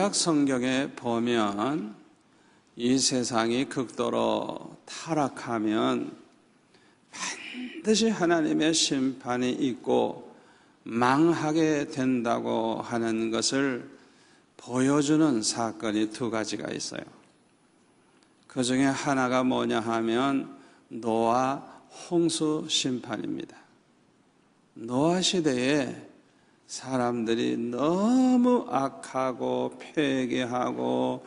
구약 성경에 보면 이 세상이 극도로 타락하면 반드시 하나님의 심판이 있고 망하게 된다고 하는 것을 보여주는 사건이 두 가지가 있어요. 그 중에 하나가 뭐냐 하면 노아 홍수 심판입니다. 노아 시대에 사람들이 너무 악하고 패괴하고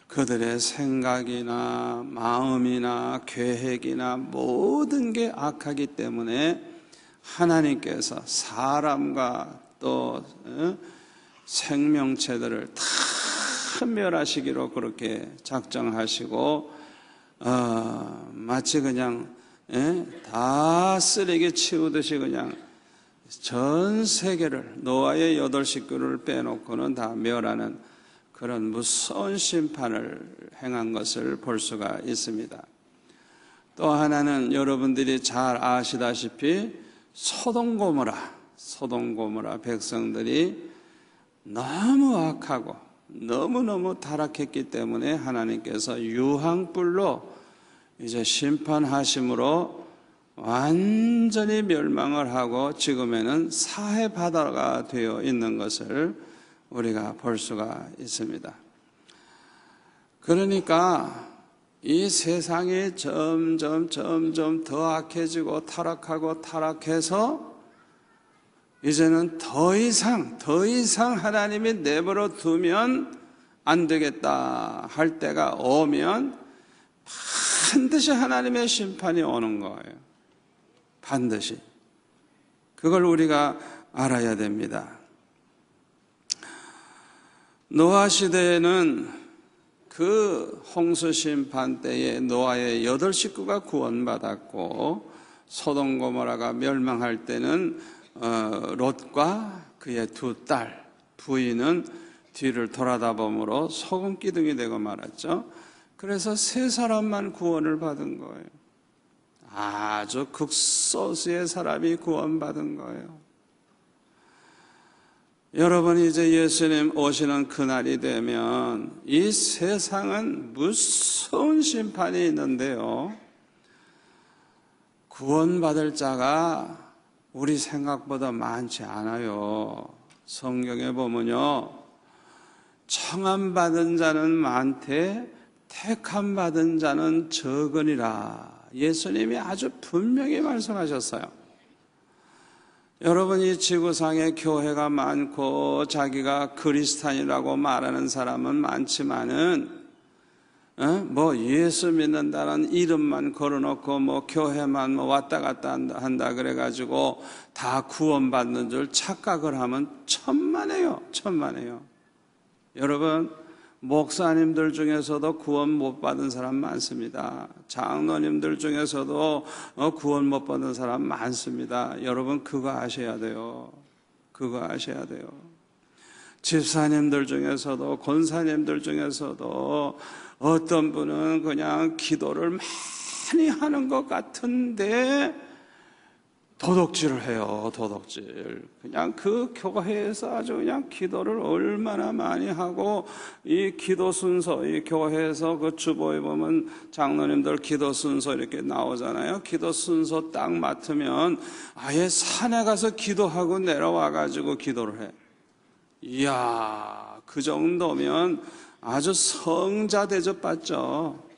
그들의 생각이나 마음이나 계획이나 모든 게 악하기 때문에 하나님께서 사람과 또 생명체들을 다 멸하시기로 그렇게 작정하시고 마치 그냥 다 쓰레기 치우듯이 그냥 전 세계를 노아의 8 식구를 빼놓고는 다 멸하는 그런 무서운 심판을 행한 것을 볼 수가 있습니다. 또 하나는 여러분들이 잘 아시다시피 소돔 고모라 백성들이 너무 악하고 너무너무 타락했기 때문에 하나님께서 유황불로 이제 심판하심으로 완전히 멸망을 하고 지금에는 사해바다가 되어 있는 것을 우리가 볼 수가 있습니다. 그러니까 이 세상이 점점 더 악해지고 타락해서 이제는 더 이상 하나님이 내버려 두면 안 되겠다 할 때가 오면 반드시 하나님의 심판이 오는 거예요. 반드시. 그걸 우리가 알아야 됩니다. 노아 시대에는 그 홍수 심판 때에 노아의 8 식구가 구원받았고 소돔 고모라가 멸망할 때는 롯과 그의 2 딸 부인은 뒤를 돌아다 보므로 소금 기둥이 되고 말았죠. 그래서 3 사람만 구원을 받은 거예요. 아주 극소수의 사람이 구원받은 거예요. 여러분 이제 예수님 오시는 그날이 되면 이 세상은 무서운 심판이 있는데요, 구원받을 자가 우리 생각보다 많지 않아요. 성경에 보면요, 청함받은 자는 많되 택함받은 자는 적으니라. 예수님이 아주 분명히 말씀하셨어요. 여러분 이 지구상에 교회가 많고 자기가 그리스도인이라고 말하는 사람은 많지만은 뭐 예수 믿는다는 이름만 걸어놓고 뭐 교회만 뭐 왔다 갔다 한다 그래가지고 다 구원받는 줄 착각을 하면 천만에요. 여러분 목사님들 중에서도 구원 못 받은 사람 많습니다. 장로님들 중에서도 구원 못 받은 사람 많습니다. 여러분 그거 아셔야 돼요. 집사님들 중에서도 권사님들 중에서도 어떤 분은 그냥 기도를 많이 하는 것 같은데 도둑질을 해요. 그냥 그 교회에서 아주 그냥 기도를 얼마나 많이 하고, 이 기도 순서, 이 교회에서 그 주보에 보면 장로님들 기도 순서 이렇게 나오잖아요. 기도 순서 딱 맡으면 아예 산에 가서 기도하고 내려와가지고 기도를 해. 이야, 그 정도면 아주 성자 대접받죠.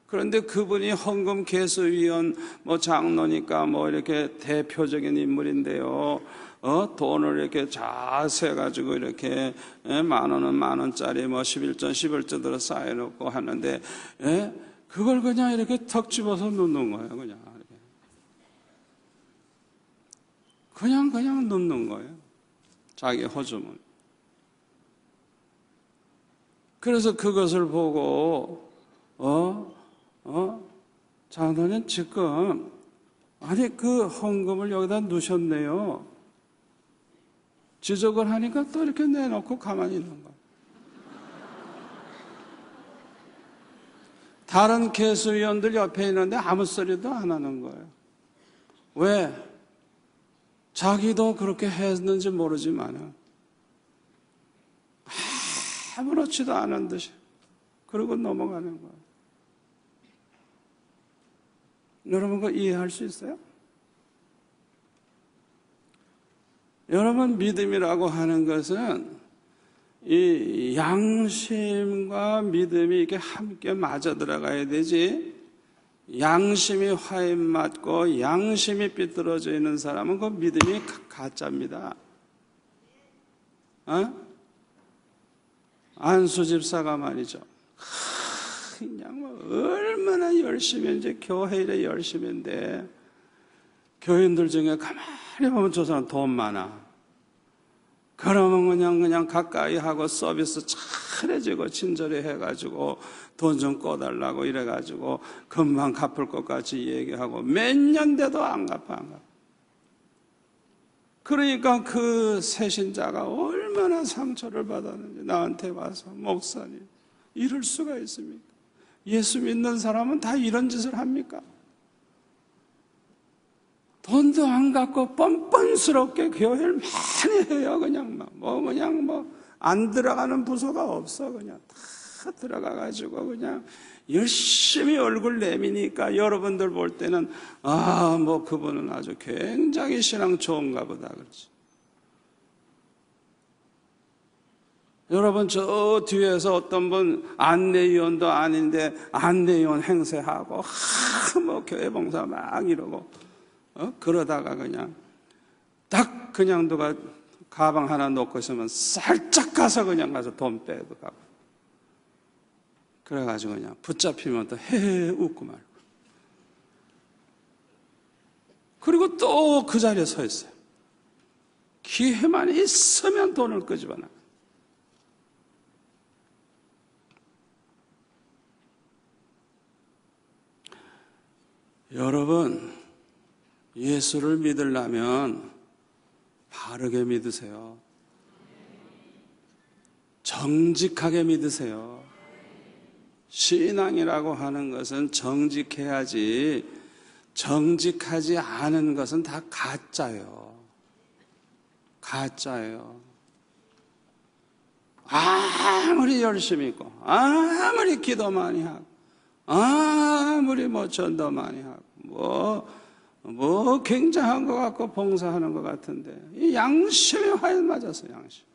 그런데 그분이 헌금 개수위원 뭐 장로니까 뭐 이렇게 대표적인 인물인데요. 돈을 이렇게 자세 가지고 이렇게 10,000원은 10,000원짜리 뭐 11전 들어 쌓여놓고 하는데 그걸 그냥 이렇게 턱 집어서 넣는 거예요. 그냥 넣는 거예요. 자기 허주문. 그래서 그것을 보고 장로님 지금 아니 그 헌금을 여기다 넣으셨네요. 지적을 하니까 또 이렇게 내놓고 가만히 있는 거예요. 다른 개수위원들 옆에 있는데 아무 소리도 안 하는 거예요. 왜? 자기도 그렇게 했는지 모르지만 아무렇지도 않은 듯이 그러고 넘어가는 거예요. 여러분 그거 이해할 수 있어요? 여러분 믿음이라고 하는 것은 이 양심과 믿음이 이렇게 함께 맞아 들어가야 되지, 양심이 화인 맞고 양심이 삐뚤어져 있는 사람은 그 믿음이 가짜입니다. 안수 집사가 말이죠, 그냥 뭐 얼마나 열심히, 이제 교회 일에 열심인데 교인들 중에 가만히 보면 저 사람 돈 많아. 그러면 그냥 가까이 하고 서비스 잘해주고 친절히 해가지고 돈 좀 꺼달라고 이래가지고 금방 갚을 것 같이 얘기하고 몇 년 돼도 안 갚아. 그러니까 그 새신자가 얼마나 상처를 받았는지 나한테 와서, 목사님 이럴 수가 있습니까? 예수 믿는 사람은 다 이런 짓을 합니까? 돈도 안 갖고 뻔뻔스럽게 교회를 많이 해요. 그냥 안 들어가는 부서가 없어. 그냥 다 들어가가지고 그냥 열심히 얼굴 내미니까 여러분들 볼 때는 그분은 아주 굉장히 신앙 좋은가 보다 그렇지. 여러분 저 뒤에서 어떤 분 안내위원도 아닌데 안내위원 행세하고 교회 봉사 막 이러고 그러다가 그냥 딱 그냥 누가 가방 하나 놓고 있으면 살짝 가서 그냥 가서 돈 빼도 가고, 그래가지고 그냥 붙잡히면 또 헤헤 웃고 말고, 그리고 또 그 자리에 서 있어요. 기회만 있으면 돈을 끄집어놔. 여러분 예수를 믿으려면 바르게 믿으세요. 정직하게 믿으세요. 신앙이라고 하는 것은 정직해야지, 정직하지 않은 것은 다 가짜예요. 가짜예요. 아무리 열심히 있고, 아무리 기도 많이 하고, 아무리 전도 많이 하고, 굉장한 것 같고 봉사하는 것 같은데, 이 양심이 화에 맞았어요, 양심.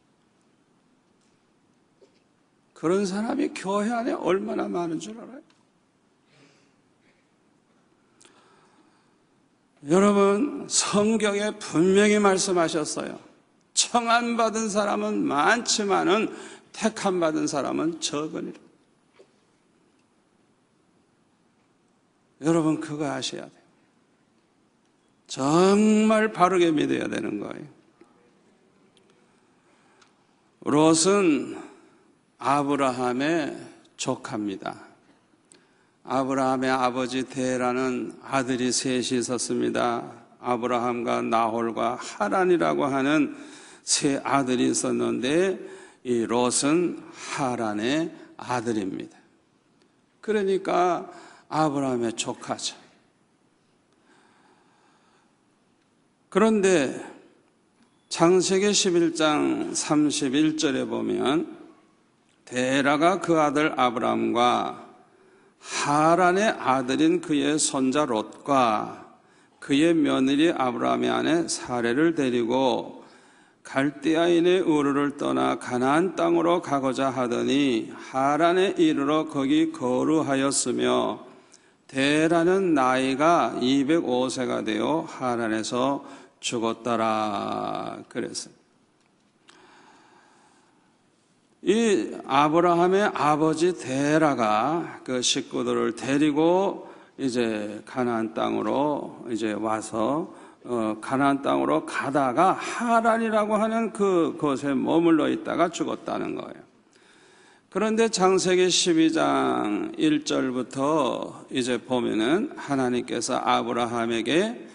그런 사람이 교회 안에 얼마나 많은 줄 알아요? 여러분, 성경에 분명히 말씀하셨어요. 청함받은 사람은 많지만은 택함받은 사람은 적으니라. 여러분 그거 아셔야 돼요. 정말 바르게 믿어야 되는 거예요. 롯은 아브라함의 조카입니다. 아브라함의 아버지 데라는 아들이 셋이 있었습니다. 아브라함과 나홀과 하란이라고 하는 세 아들이 있었는데 이 롯은 하란의 아들입니다. 그러니까 아브라함의 조카죠. 그런데 창세기 11장 31절에 보면 데라가 그 아들 아브람과 하란의 아들인 그의 손자 롯과 그의 며느리 아브라함의 아내 사레를 데리고 갈대아인의 우르를 떠나 가나안 땅으로 가고자 하더니 하란에 이르러 거기 거류하였으며 데라는 나이가 205세가 되어 하란에서 죽었더라 그랬어요. 이 아브라함의 아버지 데라가 그 식구들을 데리고 이제 가나안 땅으로 이제 와서 가나안 땅으로 가다가 하란이라고 하는 그곳에 머물러 있다가 죽었다는 거예요. 그런데 창세기 12장 1절부터 이제 보면은 하나님께서 아브라함에게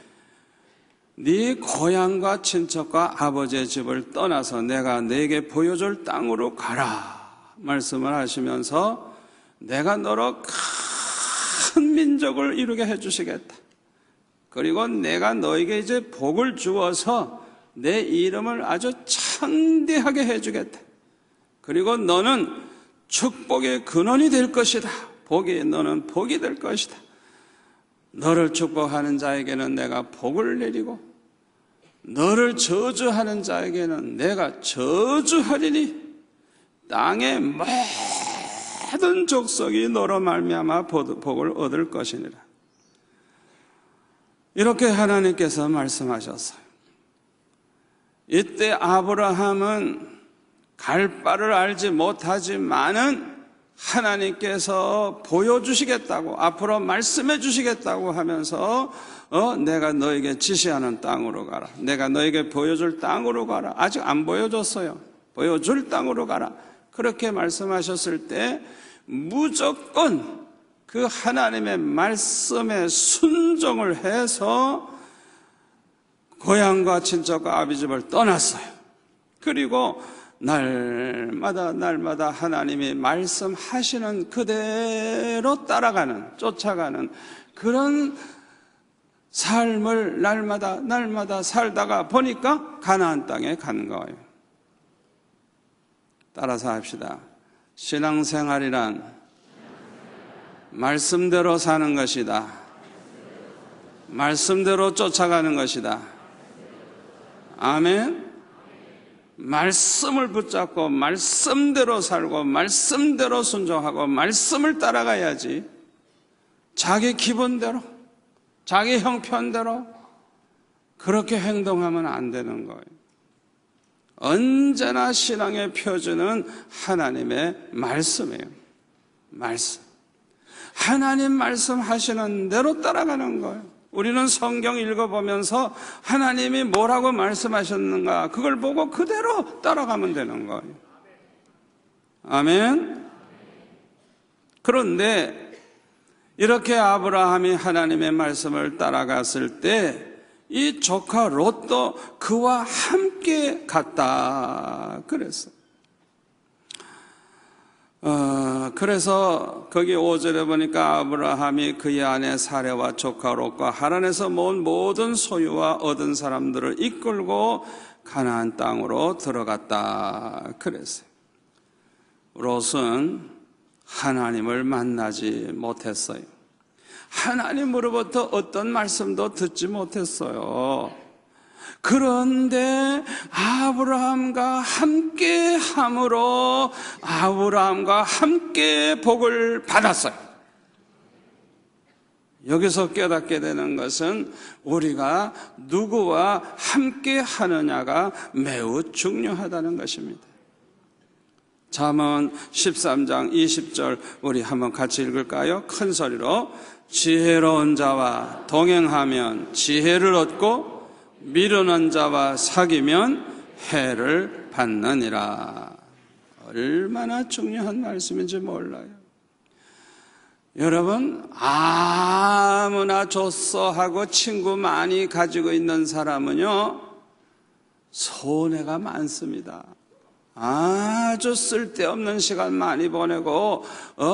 네 고향과 친척과 아버지의 집을 떠나서 내가 네게 보여줄 땅으로 가라 말씀을 하시면서 내가 너로 큰 민족을 이루게 해주시겠다. 그리고 내가 너에게 이제 복을 주어서 내 이름을 아주 창대하게 해주겠다. 그리고 너는 축복의 근원이 될 것이다. 너는 복이 될 것이다. 너를 축복하는 자에게는 내가 복을 내리고 너를 저주하는 자에게는 내가 저주하리니 땅의 모든 족속이 너로 말미암아 복을 얻을 것이니라. 이렇게 하나님께서 말씀하셨어요. 이때 아브라함은 갈 바를 알지 못하지만은 하나님께서 보여주시겠다고, 앞으로 말씀해 주시겠다고 하면서 내가 너에게 지시하는 땅으로 가라. 내가 너에게 보여줄 땅으로 가라. 아직 안 보여줬어요. 보여줄 땅으로 가라. 그렇게 말씀하셨을 때 무조건 그 하나님의 말씀에 순종을 해서 고향과 친척과 아비집을 떠났어요. 그리고 날마다 하나님이 말씀하시는 그대로 따라가는, 쫓아가는 그런 삶을 날마다 살다가 보니까 가나안 땅에 간 거예요. 따라서 합시다. 신앙생활이란 말씀대로 사는 것이다. 말씀대로 쫓아가는 것이다. 아멘. 말씀을 붙잡고 말씀대로 살고 말씀대로 순종하고 말씀을 따라가야지 자기 기분대로 자기 형편대로 그렇게 행동하면 안 되는 거예요. 언제나 신앙의 표준은 하나님의 말씀이에요. 말씀. 하나님 말씀하시는 대로 따라가는 거예요. 우리는 성경 읽어보면서 하나님이 뭐라고 말씀하셨는가 그걸 보고 그대로 따라가면 되는 거예요. 아멘. 그런데 이렇게 아브라함이 하나님의 말씀을 따라갔을 때 이 조카 롯도 그와 함께 갔다 그랬어요. 그래서 거기 5절에 보니까 아브라함이 그의 아내 사레와 조카 롯과 하란에서 모은 모든 소유와 얻은 사람들을 이끌고 가나안 땅으로 들어갔다 그랬어요. 롯은 하나님을 만나지 못했어요. 하나님으로부터 어떤 말씀도 듣지 못했어요. 그런데 아브라함과 함께 함으로 아브라함과 함께 복을 받았어요. 여기서 깨닫게 되는 것은 우리가 누구와 함께 하느냐가 매우 중요하다는 것입니다. 잠언 13장 20절 우리 한번 같이 읽을까요? 큰 소리로. 지혜로운 자와 동행하면 지혜를 얻고 미련한 자와 사귀면 해를 받느니라. 얼마나 중요한 말씀인지 몰라요. 여러분, 아무나 줬어 하고 친구 많이 가지고 있는 사람은요 손해가 많습니다. 아주 쓸데없는 시간 많이 보내고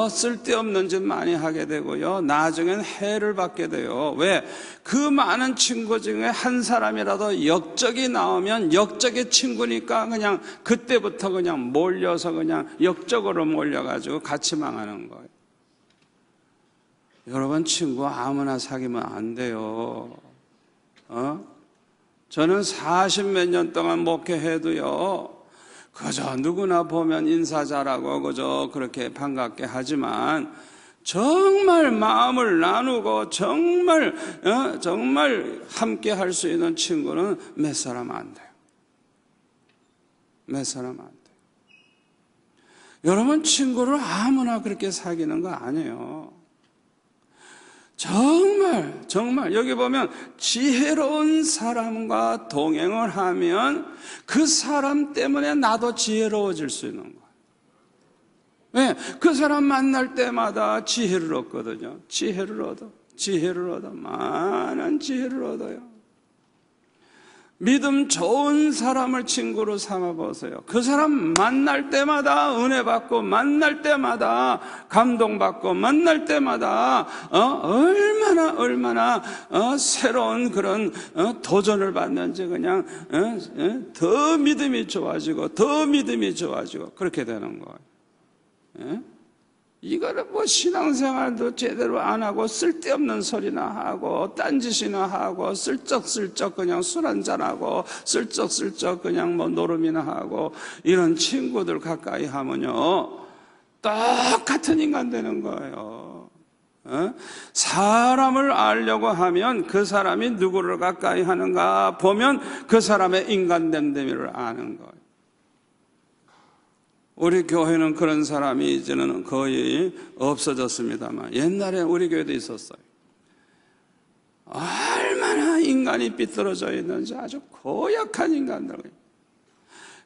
쓸데없는 짓 많이 하게 되고요, 나중엔 해를 받게 돼요. 왜? 그 많은 친구 중에 한 사람이라도 역적이 나오면 역적의 친구니까 그냥 그때부터 그냥 몰려서 그냥 역적으로 몰려가지고 같이 망하는 거예요. 여러분, 친구 아무나 사귀면 안 돼요. 저는 40몇 년 동안 목회해도요 그저 누구나 보면 인사 잘하고 그저 그렇게 반갑게 하지만 정말 마음을 나누고 정말 함께 할 수 있는 친구는 몇 사람 안 돼요. 몇 사람 안 돼요. 여러분, 친구를 아무나 그렇게 사귀는 거 아니에요. 정말 여기 보면 지혜로운 사람과 동행을 하면 그 사람 때문에 나도 지혜로워질 수 있는 거예요. 왜? 그 사람 만날 때마다 지혜를 얻거든요. 지혜를 얻어. 많은 지혜를 얻어요. 믿음 좋은 사람을 친구로 삼아보세요. 그 사람 만날 때마다 은혜 받고, 만날 때마다 감동받고, 만날 때마다 얼마나 새로운 그런 도전을 받는지 그냥 더 믿음이 좋아지고, 더 믿음이 좋아지고 그렇게 되는 거예요. 이거를 뭐 신앙생활도 제대로 안 하고 쓸데없는 소리나 하고 딴짓이나 하고 슬쩍슬쩍 그냥 술 한잔하고 슬쩍슬쩍 그냥 뭐 노름이나 하고 이런 친구들 가까이 하면요 똑같은 인간 되는 거예요. 사람을 알려고 하면 그 사람이 누구를 가까이 하는가 보면 그 사람의 인간됨됨이를 아는 거예요. 우리 교회는 그런 사람이 이제는 거의 없어졌습니다만 옛날에 우리 교회도 있었어요. 얼마나 인간이 삐뚤어져 있는지 아주 고약한 인간들.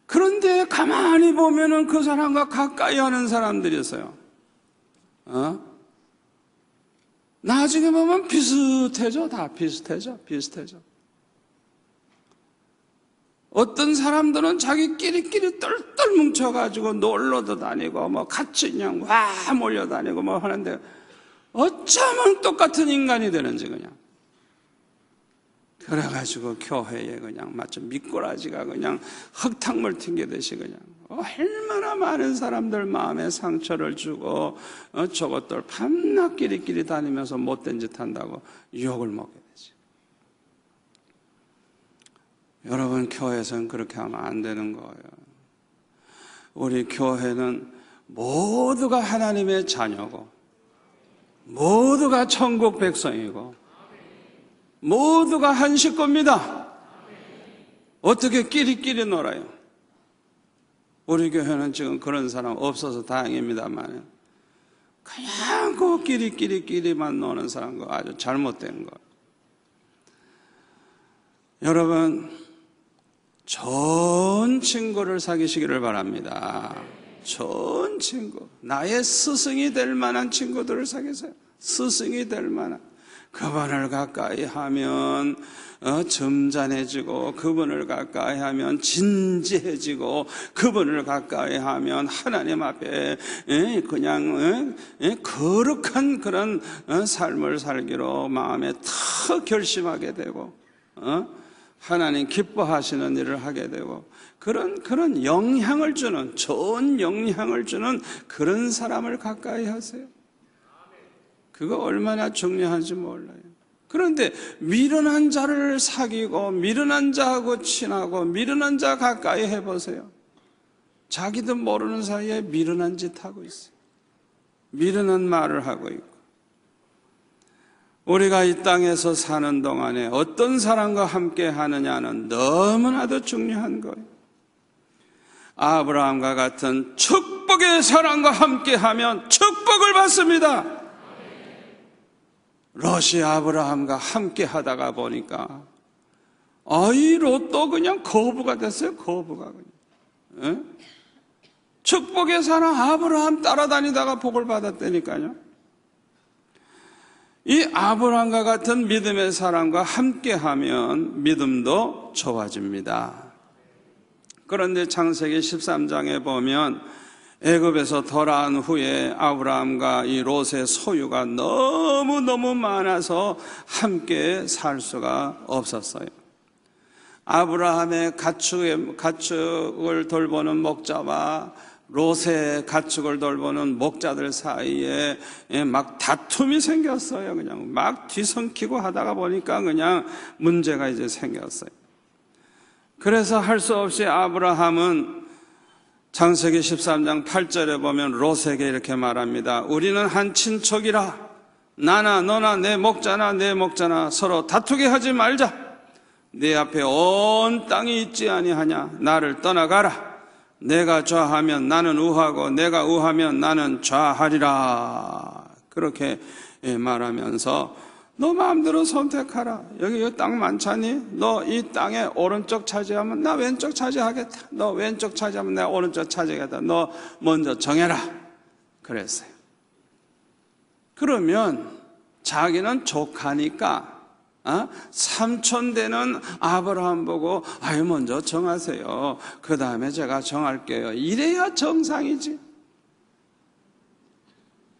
그런데 가만히 보면은 그 사람과 가까이 하는 사람들이 있어요. 나중에 보면 비슷해져. 다 비슷해져. 어떤 사람들은 자기끼리끼리 똘똘 뭉쳐가지고 놀러도 다니고 뭐 같이 그냥 와 몰려다니고 뭐 하는데 어쩌면 똑같은 인간이 되는지 그냥 그래가지고 교회에 그냥 마치 미꾸라지가 그냥 흙탕물 튕기듯이 그냥 얼마나 많은 사람들 마음에 상처를 주고 저것들 밤낮 끼리끼리 다니면서 못된 짓 한다고 욕을 먹게 되지. 여러분, 교회에서는 그렇게 하면 안 되는 거예요. 우리 교회는 모두가 하나님의 자녀고 모두가 천국 백성이고 모두가 한 식구입니다. 어떻게 끼리끼리 놀아요? 우리 교회는 지금 그런 사람 없어서 다행입니다만 그냥 그 끼리끼리만 노는 사람과 아주 잘못된 거. 여러분, 좋은 친구를 사귀시기를 바랍니다. 좋은 친구, 나의 스승이 될 만한 친구들을 사귀세요. 스승이 될 만한. 그분을 가까이 하면 점잖해지고, 그분을 가까이 하면 진지해지고, 그분을 가까이 하면 하나님 앞에 그냥 거룩한 그런 삶을 살기로 마음에 더 결심하게 되고, 하나님 기뻐하시는 일을 하게 되고, 그런 영향을 주는, 좋은 영향을 주는 그런 사람을 가까이 하세요. 그거 얼마나 중요한지 몰라요. 그런데 미련한 자를 사귀고 미련한 자하고 친하고 미련한 자 가까이 해보세요. 자기도 모르는 사이에 미련한 짓 하고 있어요. 미련한 말을 하고 있고. 우리가 이 땅에서 사는 동안에 어떤 사람과 함께 하느냐는 너무나도 중요한 거예요. 아브라함과 같은 축복의 사람과 함께 하면 축복을 받습니다. 롯이 아브라함과 함께 하다가 보니까 이 롯도 그냥 거부가 됐어요. 거부가 그냥. 축복의 사람 아브라함 따라다니다가 복을 받았다니까요. 이 아브라함과 같은 믿음의 사람과 함께하면 믿음도 좋아집니다. 그런데 창세기 13장에 보면 애굽에서 돌아온 후에 아브라함과 이 롯의 소유가 너무너무 많아서 함께 살 수가 없었어요. 아브라함의 가축을 돌보는 목자와 롯의 가축을 돌보는 목자들 사이에 막 다툼이 생겼어요. 그냥 막 뒤섞이고 하다가 보니까 그냥 문제가 이제 생겼어요. 그래서 할 수 없이 아브라함은 창세기 13장 8절에 보면 롯에게 이렇게 말합니다. 우리는 한 친척이라 나나 너나 내 목자나 서로 다투게 하지 말자. 네 앞에 온 땅이 있지 아니하냐. 나를 떠나가라. 내가 좌하면 나는 우하고 내가 우하면 나는 좌하리라. 그렇게 말하면서 너 마음대로 선택하라. 여기 땅 많잖니? 너 이 땅에 오른쪽 차지하면 나 왼쪽 차지하겠다. 너 왼쪽 차지하면 내가 오른쪽 차지하겠다. 너 먼저 정해라. 그랬어요. 그러면 자기는 족하니까 삼촌 되는 아브라함 보고 아유 먼저 정하세요. 그 다음에 제가 정할게요. 이래야 정상이지.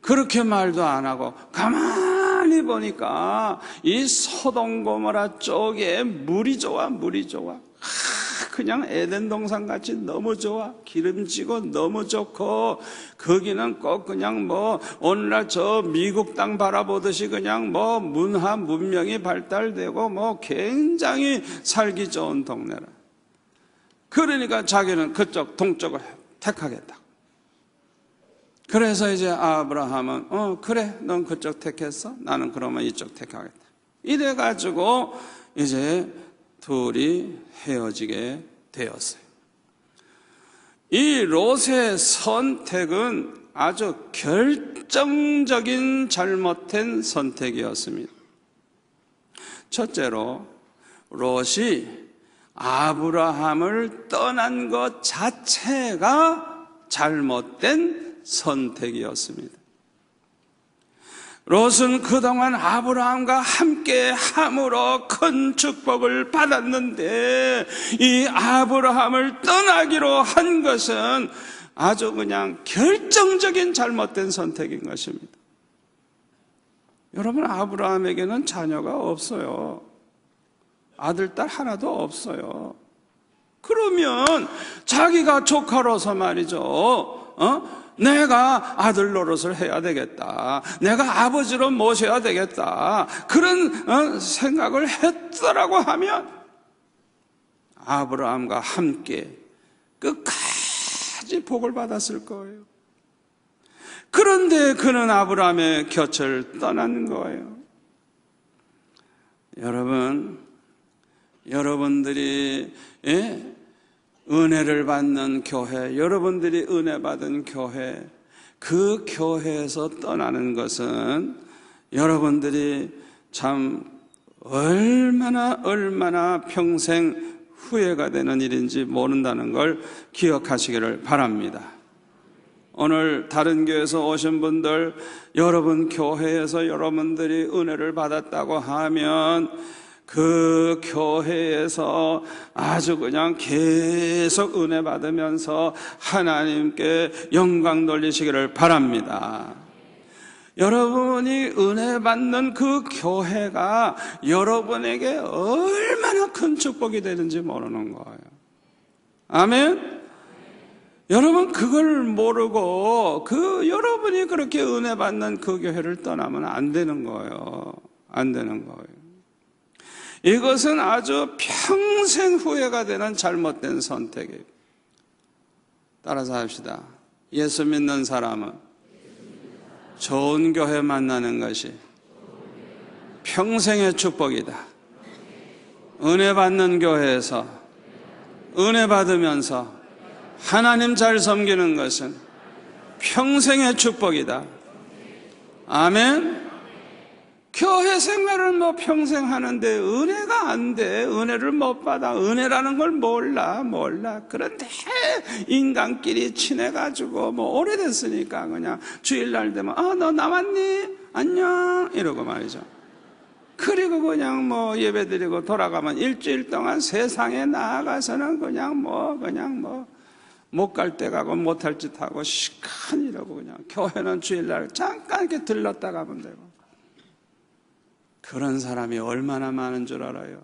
그렇게 말도 안 하고 가만히 보니까 이 소돔 고모라 쪽에 물이 좋아, 물이 좋아. 그냥 에덴 동산 같이 너무 좋아. 기름지고 너무 좋고, 거기는 꼭 그냥 뭐 오늘날 저 미국 땅 바라보듯이 그냥 뭐 문화 문명이 발달되고 뭐 굉장히 살기 좋은 동네라. 그러니까 자기는 그쪽 동쪽을 택하겠다. 그래서 이제 아브라함은 그래, 넌 그쪽 택했어? 나는 그러면 이쪽 택하겠다. 이래가지고 이제 둘이 헤어지게 되었어요. 이 롯의 선택은 아주 결정적인 잘못된 선택이었습니다. 첫째로 롯이 아브라함을 떠난 것 자체가 잘못된 선택이었습니다. 롯은 그동안 아브라함과 함께 함으로 큰 축복을 받았는데 이 아브라함을 떠나기로 한 것은 아주 그냥 결정적인 잘못된 선택인 것입니다. 여러분, 아브라함에게는 자녀가 없어요. 아들, 딸 하나도 없어요. 그러면 자기가 조카로서 말이죠, 내가 아들 노릇을 해야 되겠다, 내가 아버지로 모셔야 되겠다, 그런 생각을 했더라고 하면 아브라함과 함께 끝까지 복을 받았을 거예요. 그런데 그는 아브라함의 곁을 떠나는 거예요. 여러분들이 은혜를 받는 교회, 여러분들이 은혜 받은 교회, 그 교회에서 떠나는 것은 여러분들이 참 얼마나 평생 후회가 되는 일인지 모른다는 걸 기억하시기를 바랍니다. 오늘 다른 교회에서 오신 분들, 여러분 교회에서 여러분들이 은혜를 받았다고 하면 그 교회에서 아주 그냥 계속 은혜 받으면서 하나님께 영광 돌리시기를 바랍니다. 여러분이 은혜 받는 그 교회가 여러분에게 얼마나 큰 축복이 되는지 모르는 거예요. 아멘? 여러분, 그걸 모르고 여러분이 그렇게 은혜 받는 그 교회를 떠나면 안 되는 거예요. 안 되는 거예요. 이것은 아주 평생 후회가 되는 잘못된 선택이에요. 따라서 합시다. 예수 믿는 사람은 좋은 교회 만나는 것이 평생의 축복이다. 은혜 받는 교회에서 은혜 받으면서 하나님 잘 섬기는 것은 평생의 축복이다. 아멘. 교회 생활을 뭐 평생 하는데 은혜가 안 돼. 은혜를 못 받아. 은혜라는 걸 몰라. 그런데 인간끼리 친해가지고 뭐 오래됐으니까 그냥 주일날 되면 너 남았니? 안녕 이러고 말이죠. 그리고 그냥 뭐 예배드리고 돌아가면 일주일 동안 세상에 나아가서는 그냥 못 갈 때 가고 못할 짓 하고 시간 이러고 그냥 교회는 주일날 잠깐 이렇게 들렀다 가면 되고. 그런 사람이 얼마나 많은 줄 알아요?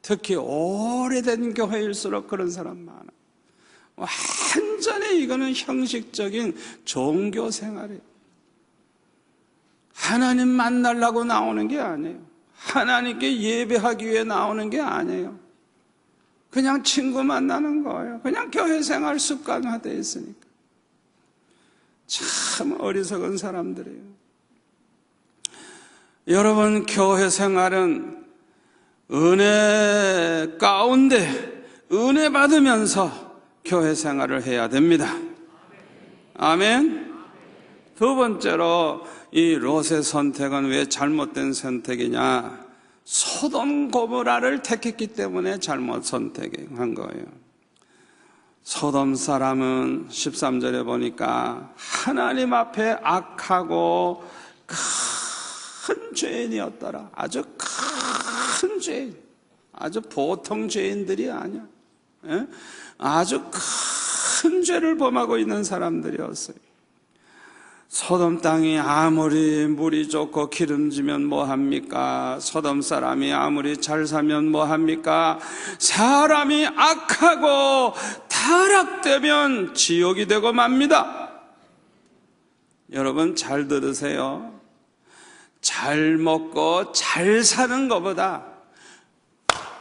특히 오래된 교회일수록 그런 사람 많아. 완전히 이거는 형식적인 종교 생활이에요. 하나님 만나려고 나오는 게 아니에요. 하나님께 예배하기 위해 나오는 게 아니에요. 그냥 친구 만나는 거예요. 그냥 교회 생활 습관화되어 있으니까. 참 어리석은 사람들이에요. 여러분, 교회 생활은 은혜 가운데 은혜 받으면서 교회 생활을 해야 됩니다. 아멘. 두 번째로 이 롯의 선택은 왜 잘못된 선택이냐? 소돔 고모라를 택했기 때문에 잘못 선택한 거예요. 소돔 사람은 13절에 보니까 하나님 앞에 악하고 큰 죄인이었더라. 아주 큰 죄인. 아주 보통 죄인들이 아니야. 예? 아주 큰 죄를 범하고 있는 사람들이었어요. 소돔 땅이 아무리 물이 좋고 기름지면 뭐합니까? 소돔 사람이 아무리 잘 사면 뭐합니까? 사람이 악하고 타락되면 지옥이 되고 맙니다. 여러분 잘 들으세요. 잘 먹고 잘 사는 것보다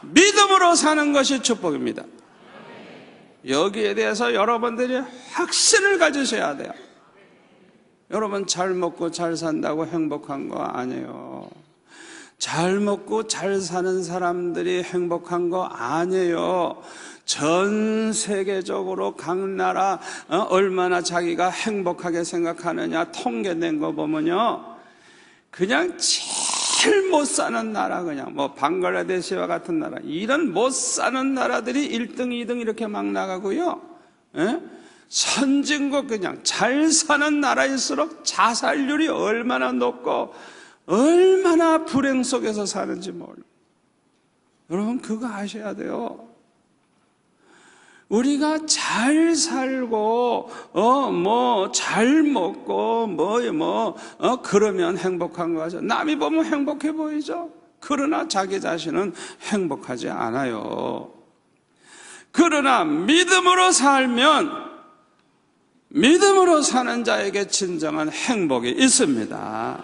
믿음으로 사는 것이 축복입니다. 여기에 대해서 여러분들이 확신을 가지셔야 돼요. 여러분 잘 먹고 잘 산다고 행복한 거 아니에요. 잘 먹고 잘 사는 사람들이 행복한 거 아니에요. 전 세계적으로 각 나라 얼마나 자기가 행복하게 생각하느냐 통계 낸 거 보면요, 그냥 제일 못 사는 나라, 그냥 뭐 방글라데시와 같은 나라, 이런 못 사는 나라들이 1등, 2등 이렇게 막 나가고요. 예? 선진국, 그냥 잘 사는 나라일수록 자살률이 얼마나 높고 얼마나 불행 속에서 사는지 몰라요. 여러분 그거 아셔야 돼요. 우리가 잘 살고 잘 먹고 그러면 행복한 거죠. 남이 보면 행복해 보이죠. 그러나 자기 자신은 행복하지 않아요. 그러나 믿음으로 살면, 믿음으로 사는 자에게 진정한 행복이 있습니다.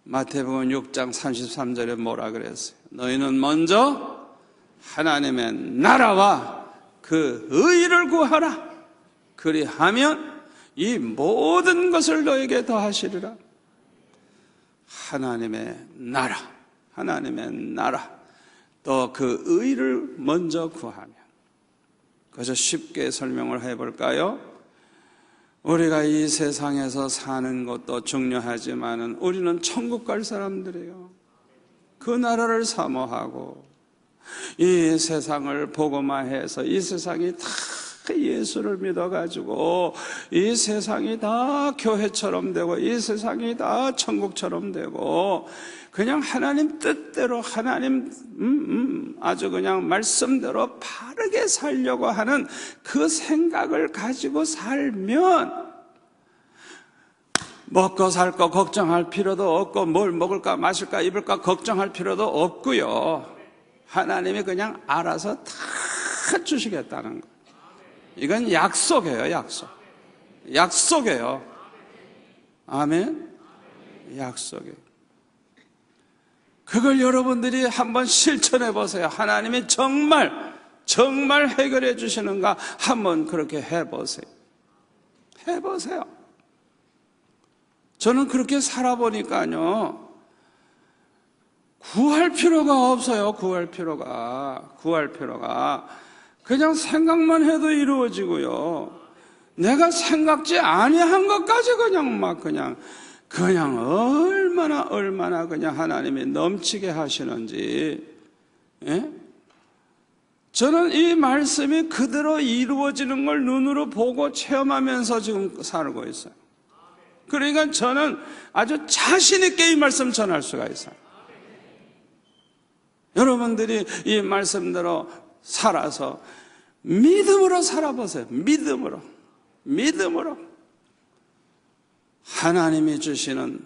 마태복음 6장 33절에 뭐라 그랬어요? 너희는 먼저 하나님의 나라와 그 의를 구하라. 그리하면 이 모든 것을 너에게 더하시리라. 하나님의 나라, 하나님의 나라, 또 그 의를 먼저 구하면. 그저 쉽게 설명을 해볼까요? 우리가 이 세상에서 사는 것도 중요하지만은 우리는 천국 갈 사람들이에요. 그 나라를 사모하고 이 세상을 복음화해서 이 세상이 다 예수를 믿어가지고 이 세상이 다 교회처럼 되고 이 세상이 다 천국처럼 되고 그냥 하나님 뜻대로 하나님 아주 그냥 말씀대로 바르게 살려고 하는 그 생각을 가지고 살면 먹고 살 거 걱정할 필요도 없고 뭘 먹을까 마실까 입을까 걱정할 필요도 없고요. 하나님이 그냥 알아서 다 주시겠다는 거. 이건 약속이에요. 약속. 약속이에요. 아멘. 약속이에요. 그걸 여러분들이 한번 실천해 보세요. 하나님이 정말 해결해 주시는가 한번 그렇게 해보세요. 해보세요. 저는 그렇게 살아보니까요, 구할 필요가 없어요. 구할 필요가. 그냥 생각만 해도 이루어지고요. 내가 생각지 아니한 것까지 그냥 얼마나 그냥 하나님이 넘치게 하시는지. 예? 저는 이 말씀이 그대로 이루어지는 걸 눈으로 보고 체험하면서 지금 살고 있어요. 그러니까 저는 아주 자신 있게 이 말씀 전할 수가 있어요. 여러분들이 이 말씀대로 살아서 믿음으로 살아보세요. 믿음으로. 하나님이 주시는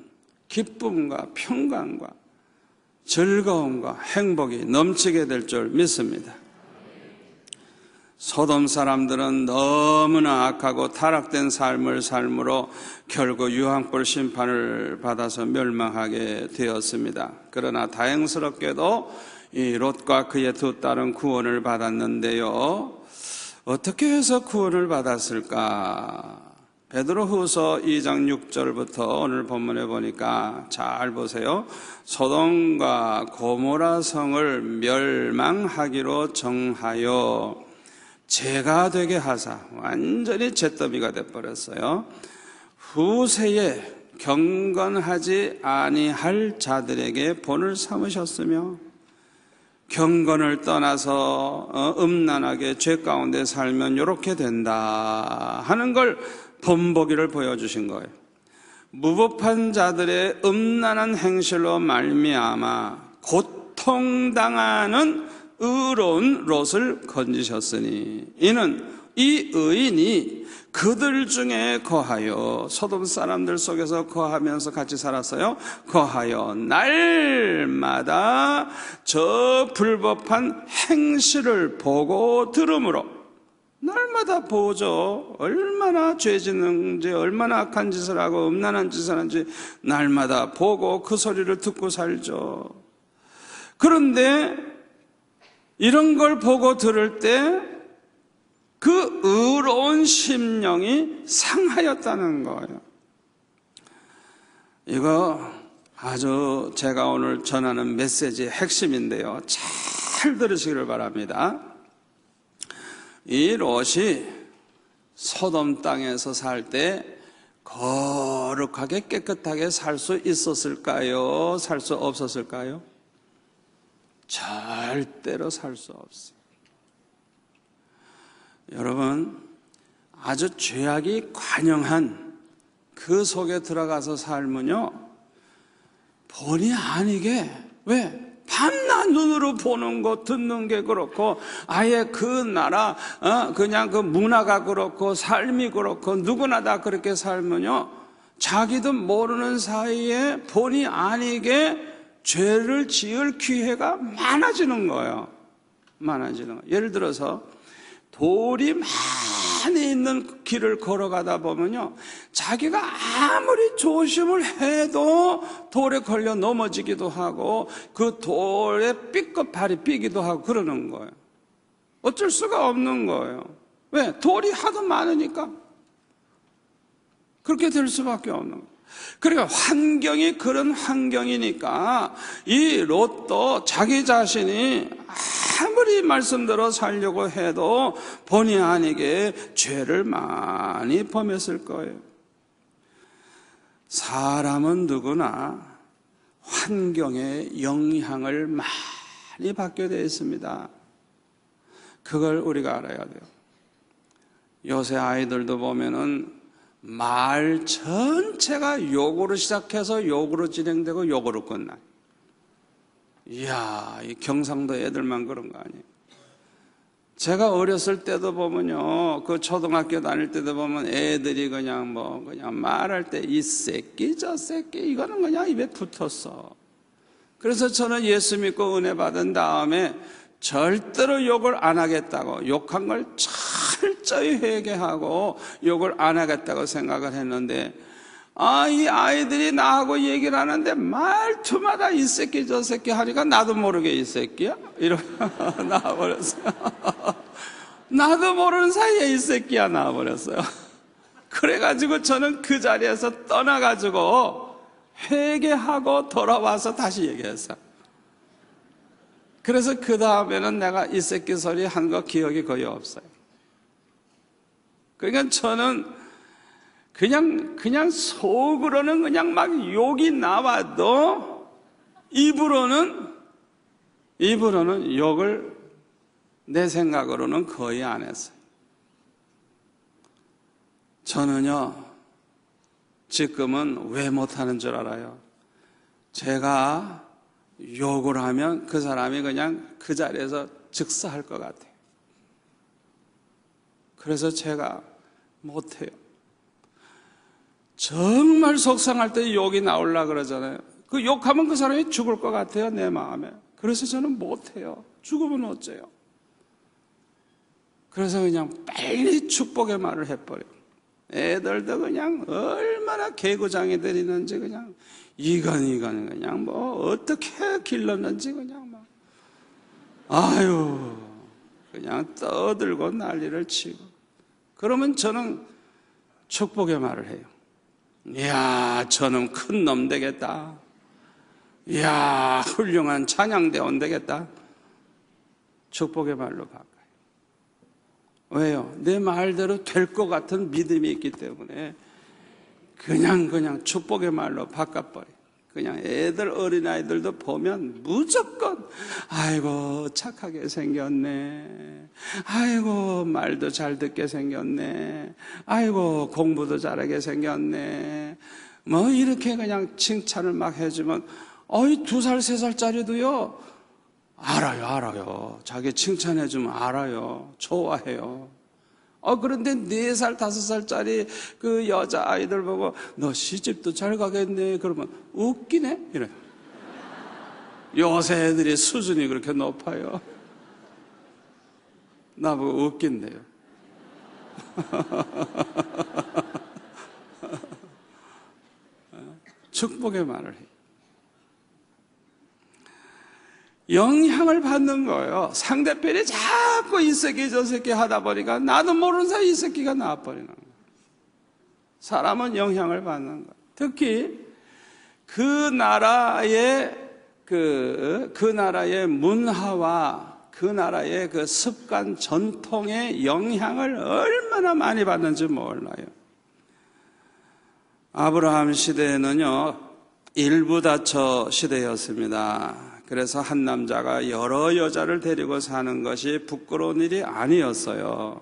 기쁨과 평강과 즐거움과 행복이 넘치게 될 줄 믿습니다. 소돔 사람들은 너무나 악하고 타락된 삶을 삶으로 결국 유황불 심판을 받아서 멸망하게 되었습니다. 그러나 다행스럽게도 이 롯과 그의 두 딸은 구원을 받았는데요. 어떻게 해서 구원을 받았을까? 베드로후서 2장 6절부터 오늘 본문에 보니까 잘 보세요. 소돔과 고모라 성을 멸망하기로 정하여 죄가 되게 하사, 완전히 잿더미가 돼버렸어요. 후세에 경건하지 아니할 자들에게 본을 삼으셨으며 경건을 떠나서 음란하게 죄 가운데 살면 이렇게 된다 하는 걸 본보기를 보여주신 거예요. 무법한 자들의 음란한 행실로 말미암아 고통당하는 의로운 롯을 건지셨으니 이는 이 의인이 그들 중에 거하여 소돔 사람들 속에서 거하면서 같이 살았어요. 거하여 날마다 저 불법한 행실을 보고 들으므로, 날마다 보죠. 얼마나 죄 짓는지, 얼마나 악한 짓을 하고 음란한 짓을 하는지 날마다 보고 그 소리를 듣고 살죠. 그런데 이런 걸 보고 들을 때 그 의로운 심령이 상하였다는 거예요. 이거 아주 제가 오늘 전하는 메시지의 핵심인데요. 잘 들으시기를 바랍니다. 이 롯이 소돔 땅에서 살 때 거룩하게 깨끗하게 살 수 있었을까요? 살 수 없었을까요? 절대로 살 수 없어요. 여러분, 아주 죄악이 관영한 그 속에 들어가서 살면요, 본의 아니게, 왜? 밤낮 눈으로 보는 것, 듣는 게 그렇고, 아예 그 나라, 그냥 그 문화가 그렇고, 삶이 그렇고, 누구나 다 그렇게 살면요, 자기도 모르는 사이에 본의 아니게 죄를 지을 기회가 많아지는 거예요. 많아지는 거예요. 예를 들어서, 돌이 많이 있는 길을 걸어가다 보면요, 자기가 아무리 조심을 해도 돌에 걸려 넘어지기도 하고 그 돌에 삐끗 발이 삐기도 하고 그러는 거예요. 어쩔 수가 없는 거예요. 왜? 돌이 하도 많으니까 그렇게 될 수밖에 없는 거예요. 그러니까 환경이 그런 환경이니까 이 롯도 자기 자신이 아무리 말씀대로 살려고 해도 본의 아니게 죄를 많이 범했을 거예요. 사람은 누구나 환경의 영향을 많이 받게 되어 있습니다. 그걸 우리가 알아야 돼요. 요새 아이들도 보면은 말 전체가 욕으로 시작해서 욕으로 진행되고 욕으로 끝나요. 이야, 이 경상도 애들만 그런 거 아니에요. 제가 어렸을 때도 보면요, 그 초등학교 다닐 때도 보면 애들이 그냥 말할 때 이 새끼 저 새끼 이거는 그냥 입에 붙었어. 그래서 저는 예수 믿고 은혜 받은 다음에 절대로 욕을 안 하겠다고, 욕한 걸 철저히 회개하고 욕을 안 하겠다고 생각을 했는데, 이 아이들이 나하고 얘기를 하는데 말투마다 이 새끼 저 새끼 하니까 나도 모르게 이 새끼야? 이러고 나와버렸어요. 나도 모르는 사이에 이 새끼야 나와버렸어요. 그래가지고 저는 그 자리에서 떠나가지고 회개하고 돌아와서 다시 얘기했어요. 그래서 그 다음에는 내가 이 새끼 소리 한 거 기억이 거의 없어요. 그러니까 저는 그냥 속으로는 그냥 막 욕이 나와도 입으로는 욕을 내 생각으로는 거의 안 했어요. 저는요, 지금은 왜 못하는 줄 알아요? 제가 욕을 하면 그 사람이 그냥 그 자리에서 즉사할 것 같아요. 그래서 제가 못해요. 정말 속상할 때 욕이 나오려고 그러잖아요. 그 욕하면 그 사람이 죽을 것 같아요, 내 마음에. 그래서 저는 못해요. 죽으면 어째요? 그래서 그냥 빨리 축복의 말을 해버려요. 애들도 그냥 얼마나 개구장이들 있는지 그냥 이건 그냥 어떻게 길렀는지 그냥 그냥 떠들고 난리를 치고. 그러면 저는 축복의 말을 해요. 이야, 저놈 큰 놈 되겠다. 이야, 훌륭한 찬양대원 되겠다. 축복의 말로 바꿔요. 왜요? 내 말대로 될 것 같은 믿음이 있기 때문에 그냥 축복의 말로 바꿔버려요. 그냥 애들, 어린아이들도 보면 무조건 아이고 착하게 생겼네, 아이고 말도 잘 듣게 생겼네, 아이고 공부도 잘하게 생겼네, 뭐 이렇게 그냥 칭찬을 막 해주면, 어이 2살, 3살짜리도요, 알아요. 자기 칭찬해주면 알아요. 좋아해요. 그런데 4살, 5살짜리 그 여자아이들 보고, 너 시집도 잘 가겠네. 그러면 웃기네? 이래. 요새 애들이 수준이 그렇게 높아요. 나보고 웃긴대요. 축복의 말을 해요. 영향을 받는 거예요. 상대편이 자꾸 이 새끼 저 새끼 하다 보니까 나도 모르는 사이 이 새끼가 나와버리는 거예요. 사람은 영향을 받는 거예요. 특히 그 나라의 문화와 그 나라의 그 습관 전통의 영향을 얼마나 많이 받는지 몰라요. 아브라함 시대에는요, 일부다처 시대였습니다. 그래서 한 남자가 여러 여자를 데리고 사는 것이 부끄러운 일이 아니었어요.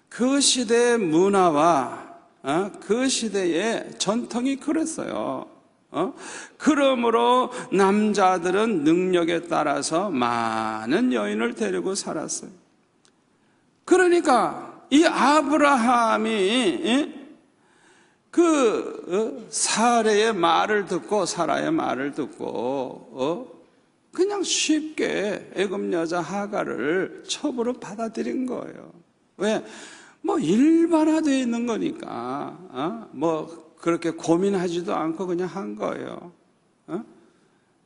그 시대의 문화와 그 시대의 전통이 그랬어요. 그러므로 남자들은 능력에 따라서 많은 여인을 데리고 살았어요. 그러니까 이 아브라함이 사라의 말을 듣고 그냥 쉽게 애굽 여자 하갈을 첩으로 받아들인 거예요. 왜? 뭐 일반화되어 있는 거니까 뭐 그렇게 고민하지도 않고 그냥 한 거예요.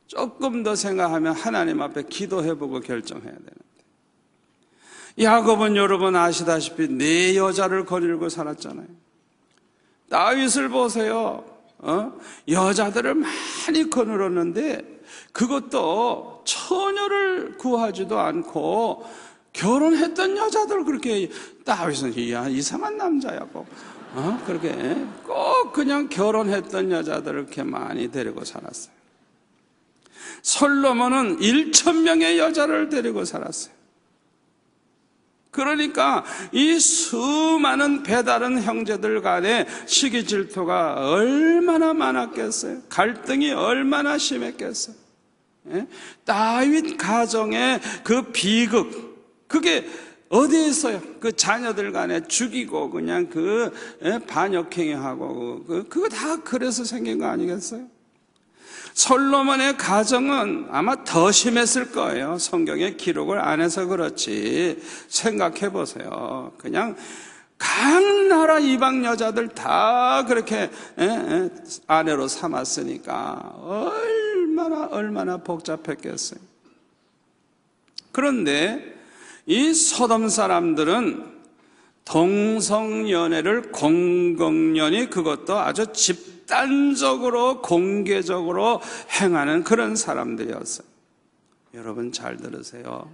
조금 더 생각하면 하나님 앞에 기도해보고 결정해야 되는데, 야곱은 여러분 아시다시피 4여자를 거느리고 살았잖아요. 다윗을 보세요. 여자들을 많이 거느렸는데 그것도 처녀를 구하지도 않고 결혼했던 여자들, 그렇게 다윗은 이상한 남자야고 그렇게 꼭 그냥 결혼했던 여자들을 이렇게 많이 데리고 살았어요. 솔로몬은 1,000명의 여자를 데리고 살았어요. 그러니까 이 수많은 배다른 형제들 간에 시기 질투가 얼마나 많았겠어요. 갈등이 얼마나 심했겠어요. 다윗 가정의 그 비극, 그게 어디에 있어요? 그 자녀들 간에 죽이고 그냥 반역행위하고 그거 다 그래서 생긴 거 아니겠어요? 솔로몬의 가정은 아마 더 심했을 거예요. 성경에 기록을 안 해서 그렇지. 생각해 보세요. 그냥 각 나라 이방 여자들 다 그렇게 아내로 삼았으니까 얼마나 복잡했겠어요. 그런데 이 소돔 사람들은 동성연애를 공공연히, 그것도 아주 집단적으로 공개적으로 행하는 그런 사람들이었어요. 여러분 잘 들으세요.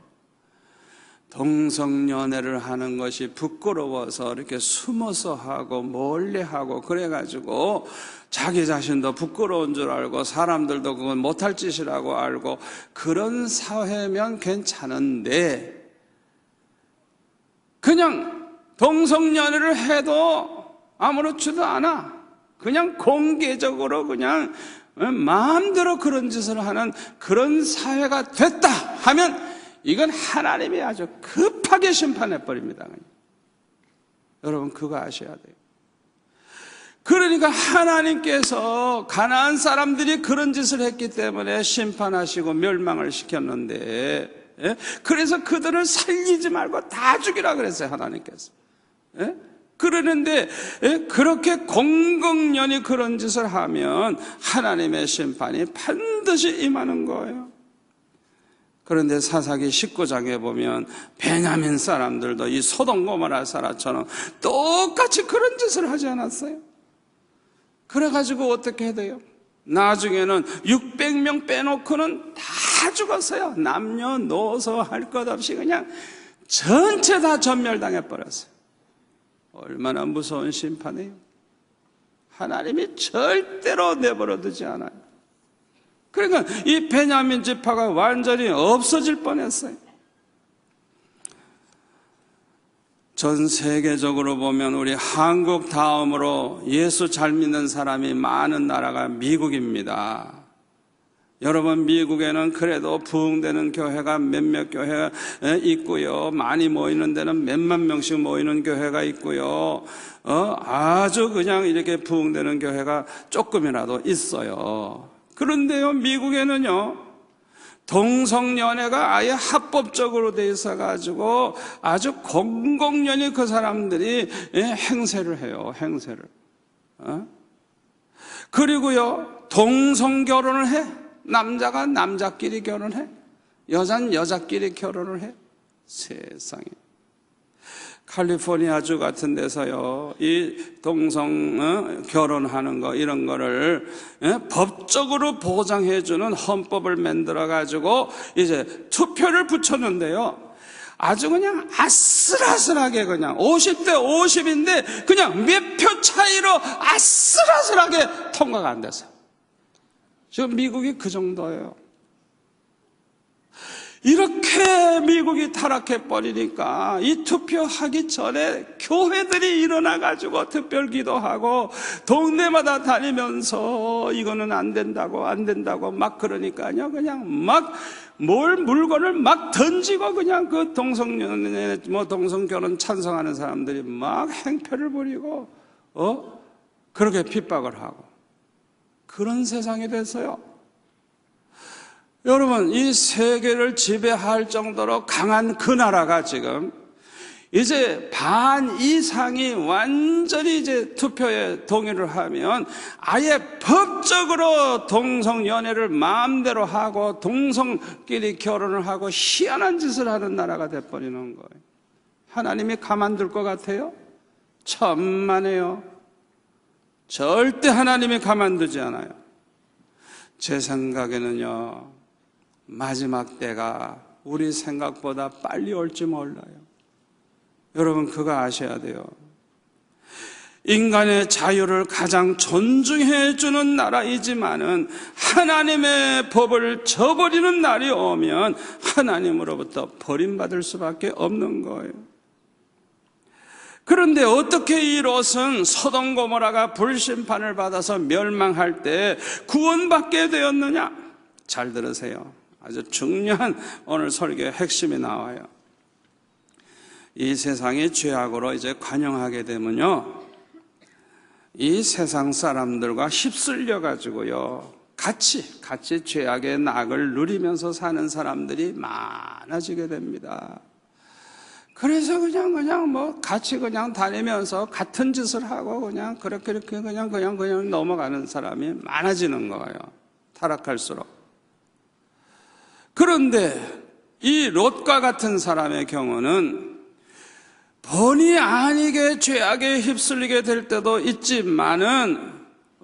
동성연애를 하는 것이 부끄러워서 이렇게 숨어서 하고 몰래 하고 그래가지고 자기 자신도 부끄러운 줄 알고 사람들도 그건 못할 짓이라고 알고 그런 사회면 괜찮은데, 그냥 동성연애를 해도 아무렇지도 않아. 그냥 공개적으로 그냥 마음대로 그런 짓을 하는 그런 사회가 됐다 하면 이건 하나님이 아주 급하게 심판해 버립니다. 여러분 그거 아셔야 돼요. 그러니까 하나님께서 가나안 사람들이 그런 짓을 했기 때문에 심판하시고 멸망을 시켰는데, 그래서 그들을 살리지 말고 다 죽이라 그랬어요, 하나님께서. 그러는데 그렇게 공공연히 그런 짓을 하면 하나님의 심판이 반드시 임하는 거예요. 그런데 사사기 19장에 보면 베냐민 사람들도 이 소돔 고모라 사람처럼 똑같이 그런 짓을 하지 않았어요? 그래가지고 어떻게 해야 돼요? 나중에는 600명 빼놓고는 다 죽었어요. 남녀노소 할 것 없이 그냥 전체 다 전멸당해 버렸어요. 얼마나 무서운 심판이에요. 하나님이 절대로 내버려 두지 않아요. 그러니까 이 베냐민 지파가 완전히 없어질 뻔했어요. 전 세계적으로 보면 우리 한국 다음으로 예수 잘 믿는 사람이 많은 나라가 미국입니다. 여러분, 미국에는 그래도 부흥되는 교회가 몇몇 교회가 있고요. 많이 모이는 데는 몇만 명씩 모이는 교회가 있고요. 아주 그냥 이렇게 부흥되는 교회가 조금이라도 있어요. 그런데요, 미국에는요, 동성연애가 아예 합법적으로 돼 있어가지고 아주 공공연히 그 사람들이 행세를 해요, 행세를. 그리고요, 동성결혼을 해. 남자가 남자끼리 결혼해. 여자는 여자끼리 결혼을 해. 세상에. 캘리포니아주 같은 데서요, 이 동성 결혼하는 거 이런 거를 법적으로 보장해주는 헌법을 만들어 가지고 이제 투표를 붙였는데요, 아주 그냥 아슬아슬하게 그냥 50대 50인데 그냥 몇 표 차이로 아슬아슬하게 통과가 안 됐어요. 지금 미국이 그 정도예요. 이렇게 미국이 타락해버리니까 이 투표하기 전에 교회들이 일어나가지고 특별기도하고 동네마다 다니면서 이거는 안 된다고 막 그러니까요, 그냥 막 물건을 막 던지고 그냥 그 동성연애 동성결혼 찬성하는 사람들이 막 행패를 부리고 그렇게 핍박을 하고 그런 세상이 됐어요. 여러분, 이 세계를 지배할 정도로 강한 그 나라가 지금 이제 반 이상이 완전히 이제 투표에 동의를 하면 아예 법적으로 동성연애를 마음대로 하고 동성끼리 결혼을 하고 희한한 짓을 하는 나라가 돼버리는 거예요. 하나님이 가만둘 것 같아요? 천만에요. 절대 하나님이 가만두지 않아요. 제 생각에는요, 마지막 때가 우리 생각보다 빨리 올지 몰라요. 여러분, 그거 아셔야 돼요. 인간의 자유를 가장 존중해주는 나라이지만은 하나님의 법을 저버리는 날이 오면 하나님으로부터 버림받을 수밖에 없는 거예요. 그런데 어떻게 이 롯은 소돔 고모라가 불심판을 받아서 멸망할 때 구원받게 되었느냐? 잘 들으세요. 아주 중요한 오늘 설교의 핵심이 나와요. 이 세상이 죄악으로 이제 관영하게 되면요, 이 세상 사람들과 휩쓸려 가지고요, 같이 죄악의 낙을 누리면서 사는 사람들이 많아지게 됩니다. 그래서 그냥 같이 그냥 다니면서 같은 짓을 하고 그냥 그렇게 그냥 넘어가는 사람이 많아지는 거예요. 타락할수록. 그런데 이 롯과 같은 사람의 경우는 본의 아니게 죄악에 휩쓸리게 될 때도 있지만은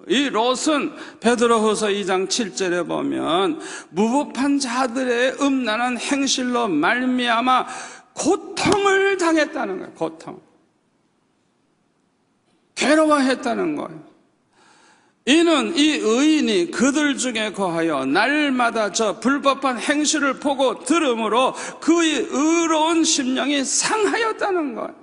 이 롯은 베드로후서 2장 7절에 보면 무법한 자들의 음란한 행실로 말미암아 고통을 당했다는 거예요. 고통. 괴로워했다는 거예요. 이는 이 의인이 그들 중에 거하여 날마다 저 불법한 행실을 보고 들음으로 그의 의로운 심령이 상하였다는 거예요.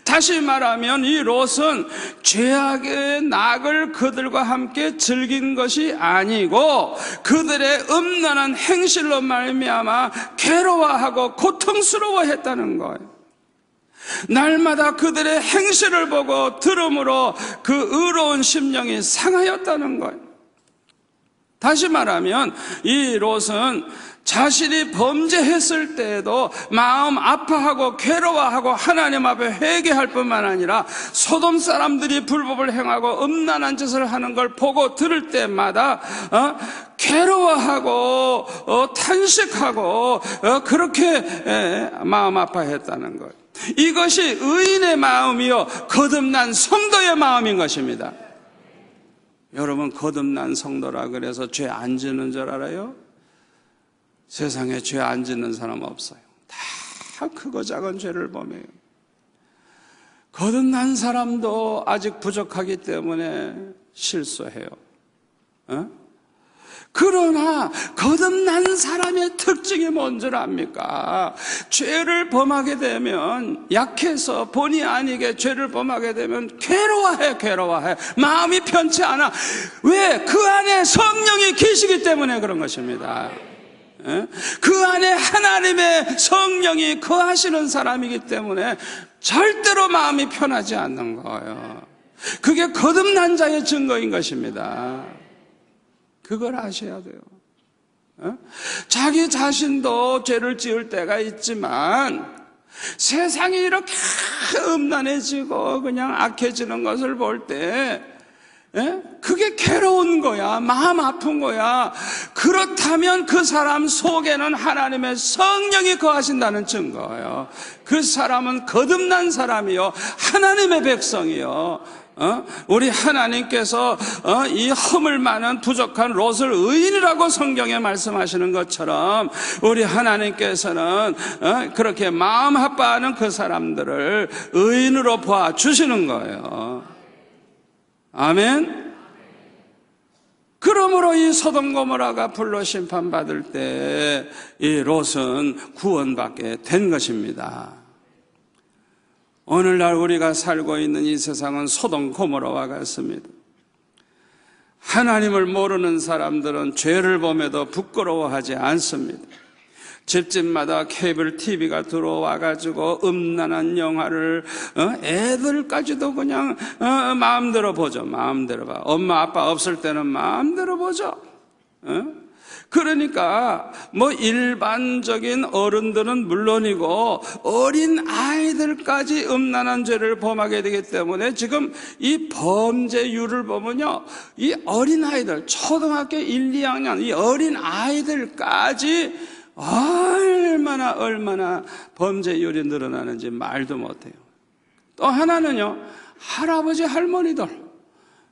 다시 말하면 이 롯은 죄악의 낙을 그들과 함께 즐긴 것이 아니고 그들의 음란한 행실로 말미암아 괴로워하고 고통스러워했다는 거예요. 날마다 그들의 행실을 보고 들음으로 그 의로운 심령이 상하였다는 거예요. 다시 말하면 이 롯은 자신이 범죄했을 때에도 마음 아파하고 괴로워하고 하나님 앞에 회개할 뿐만 아니라 소돔 사람들이 불법을 행하고 음란한 짓을 하는 걸 보고 들을 때마다 괴로워하고 탄식하고 그렇게 마음 아파했다는 거예요. 이것이 의인의 마음이요 거듭난 성도의 마음인 것입니다. 여러분, 거듭난 성도라 그래서 죄 안 지는 줄 알아요? 세상에 죄 안 짓는 사람 없어요. 다 크고 작은 죄를 범해요. 거듭난 사람도 아직 부족하기 때문에 실수해요. 그러나 거듭난 사람의 특징이 뭔 줄 압니까? 죄를 범하게 되면, 약해서 본의 아니게 죄를 범하게 되면 괴로워해. 마음이 편치 않아. 왜? 그 안에 성령이 계시기 때문에 그런 것입니다. 그 안에 하나님의 성령이 거하시는 사람이기 때문에 절대로 마음이 편하지 않는 거예요. 그게 거듭난 자의 증거인 것입니다. 그걸 아셔야 돼요. 자기 자신도 죄를 지을 때가 있지만 세상이 이렇게 음란해지고 그냥 악해지는 것을 볼 때 그게 괴로운 거야. 마음 아픈 거야. 그렇다면 그 사람 속에는 하나님의 성령이 거하신다는 증거예요. 그 사람은 거듭난 사람이요, 하나님의 백성이요. 우리 하나님께서 이 허물 많은 부족한 롯을 의인이라고 성경에 말씀하시는 것처럼 우리 하나님께서는 그렇게 마음 아파하는 그 사람들을 의인으로 봐주시는 거예요. 아멘. 그러므로 이 소돔 고모라가 불로 심판받을 때 이 롯은 구원받게 된 것입니다. 오늘날 우리가 살고 있는 이 세상은 소돔 고모라와 같습니다. 하나님을 모르는 사람들은 죄를 범해도 부끄러워하지 않습니다. 집집마다 케이블 TV가 들어와가지고 음란한 영화를 애들까지도 그냥 마음대로 보죠. 마음대로 봐. 엄마 아빠 없을 때는 마음대로 보죠. 그러니까 뭐 일반적인 어른들은 물론이고 어린 아이들까지 음란한 죄를 범하게 되기 때문에 지금 이 범죄율을 보면요, 이 어린 아이들, 초등학교 1, 2학년 이 어린 아이들까지 얼마나 범죄율이 늘어나는지 말도 못해요. 또 하나는요, 할아버지 할머니들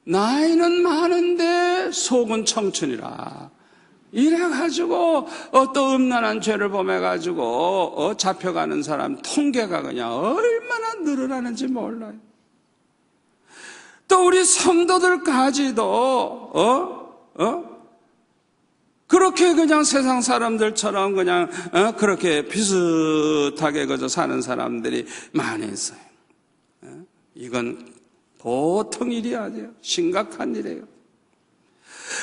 나이는 많은데 속은 청춘이라 이래가지고 또 음란한 죄를 범해가지고 잡혀가는 사람 통계가 그냥 얼마나 늘어나는지 몰라요. 또 우리 성도들까지도 그렇게 그냥 세상 사람들처럼 그냥 그렇게 비슷하게 그저 사는 사람들이 많이 있어요. 이건 보통 일이 아니에요. 심각한 일이에요.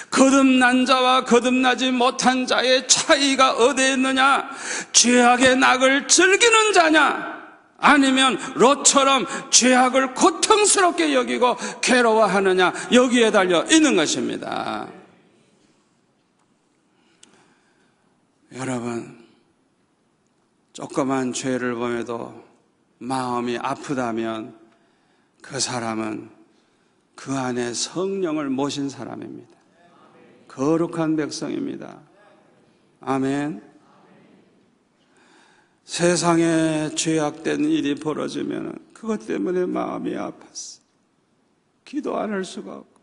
거듭난 자와 거듭나지 못한 자의 차이가 어디에 있느냐? 죄악의 낙을 즐기는 자냐? 아니면 롯처럼 죄악을 고통스럽게 여기고 괴로워하느냐? 여기에 달려 있는 것입니다. 여러분, 조그만 죄를 범해도 마음이 아프다면 그 사람은 그 안에 성령을 모신 사람입니다. 거룩한 백성입니다. 아멘. 세상에 죄악된 일이 벌어지면 그것 때문에 마음이 아팠어. 기도 안 할 수가 없고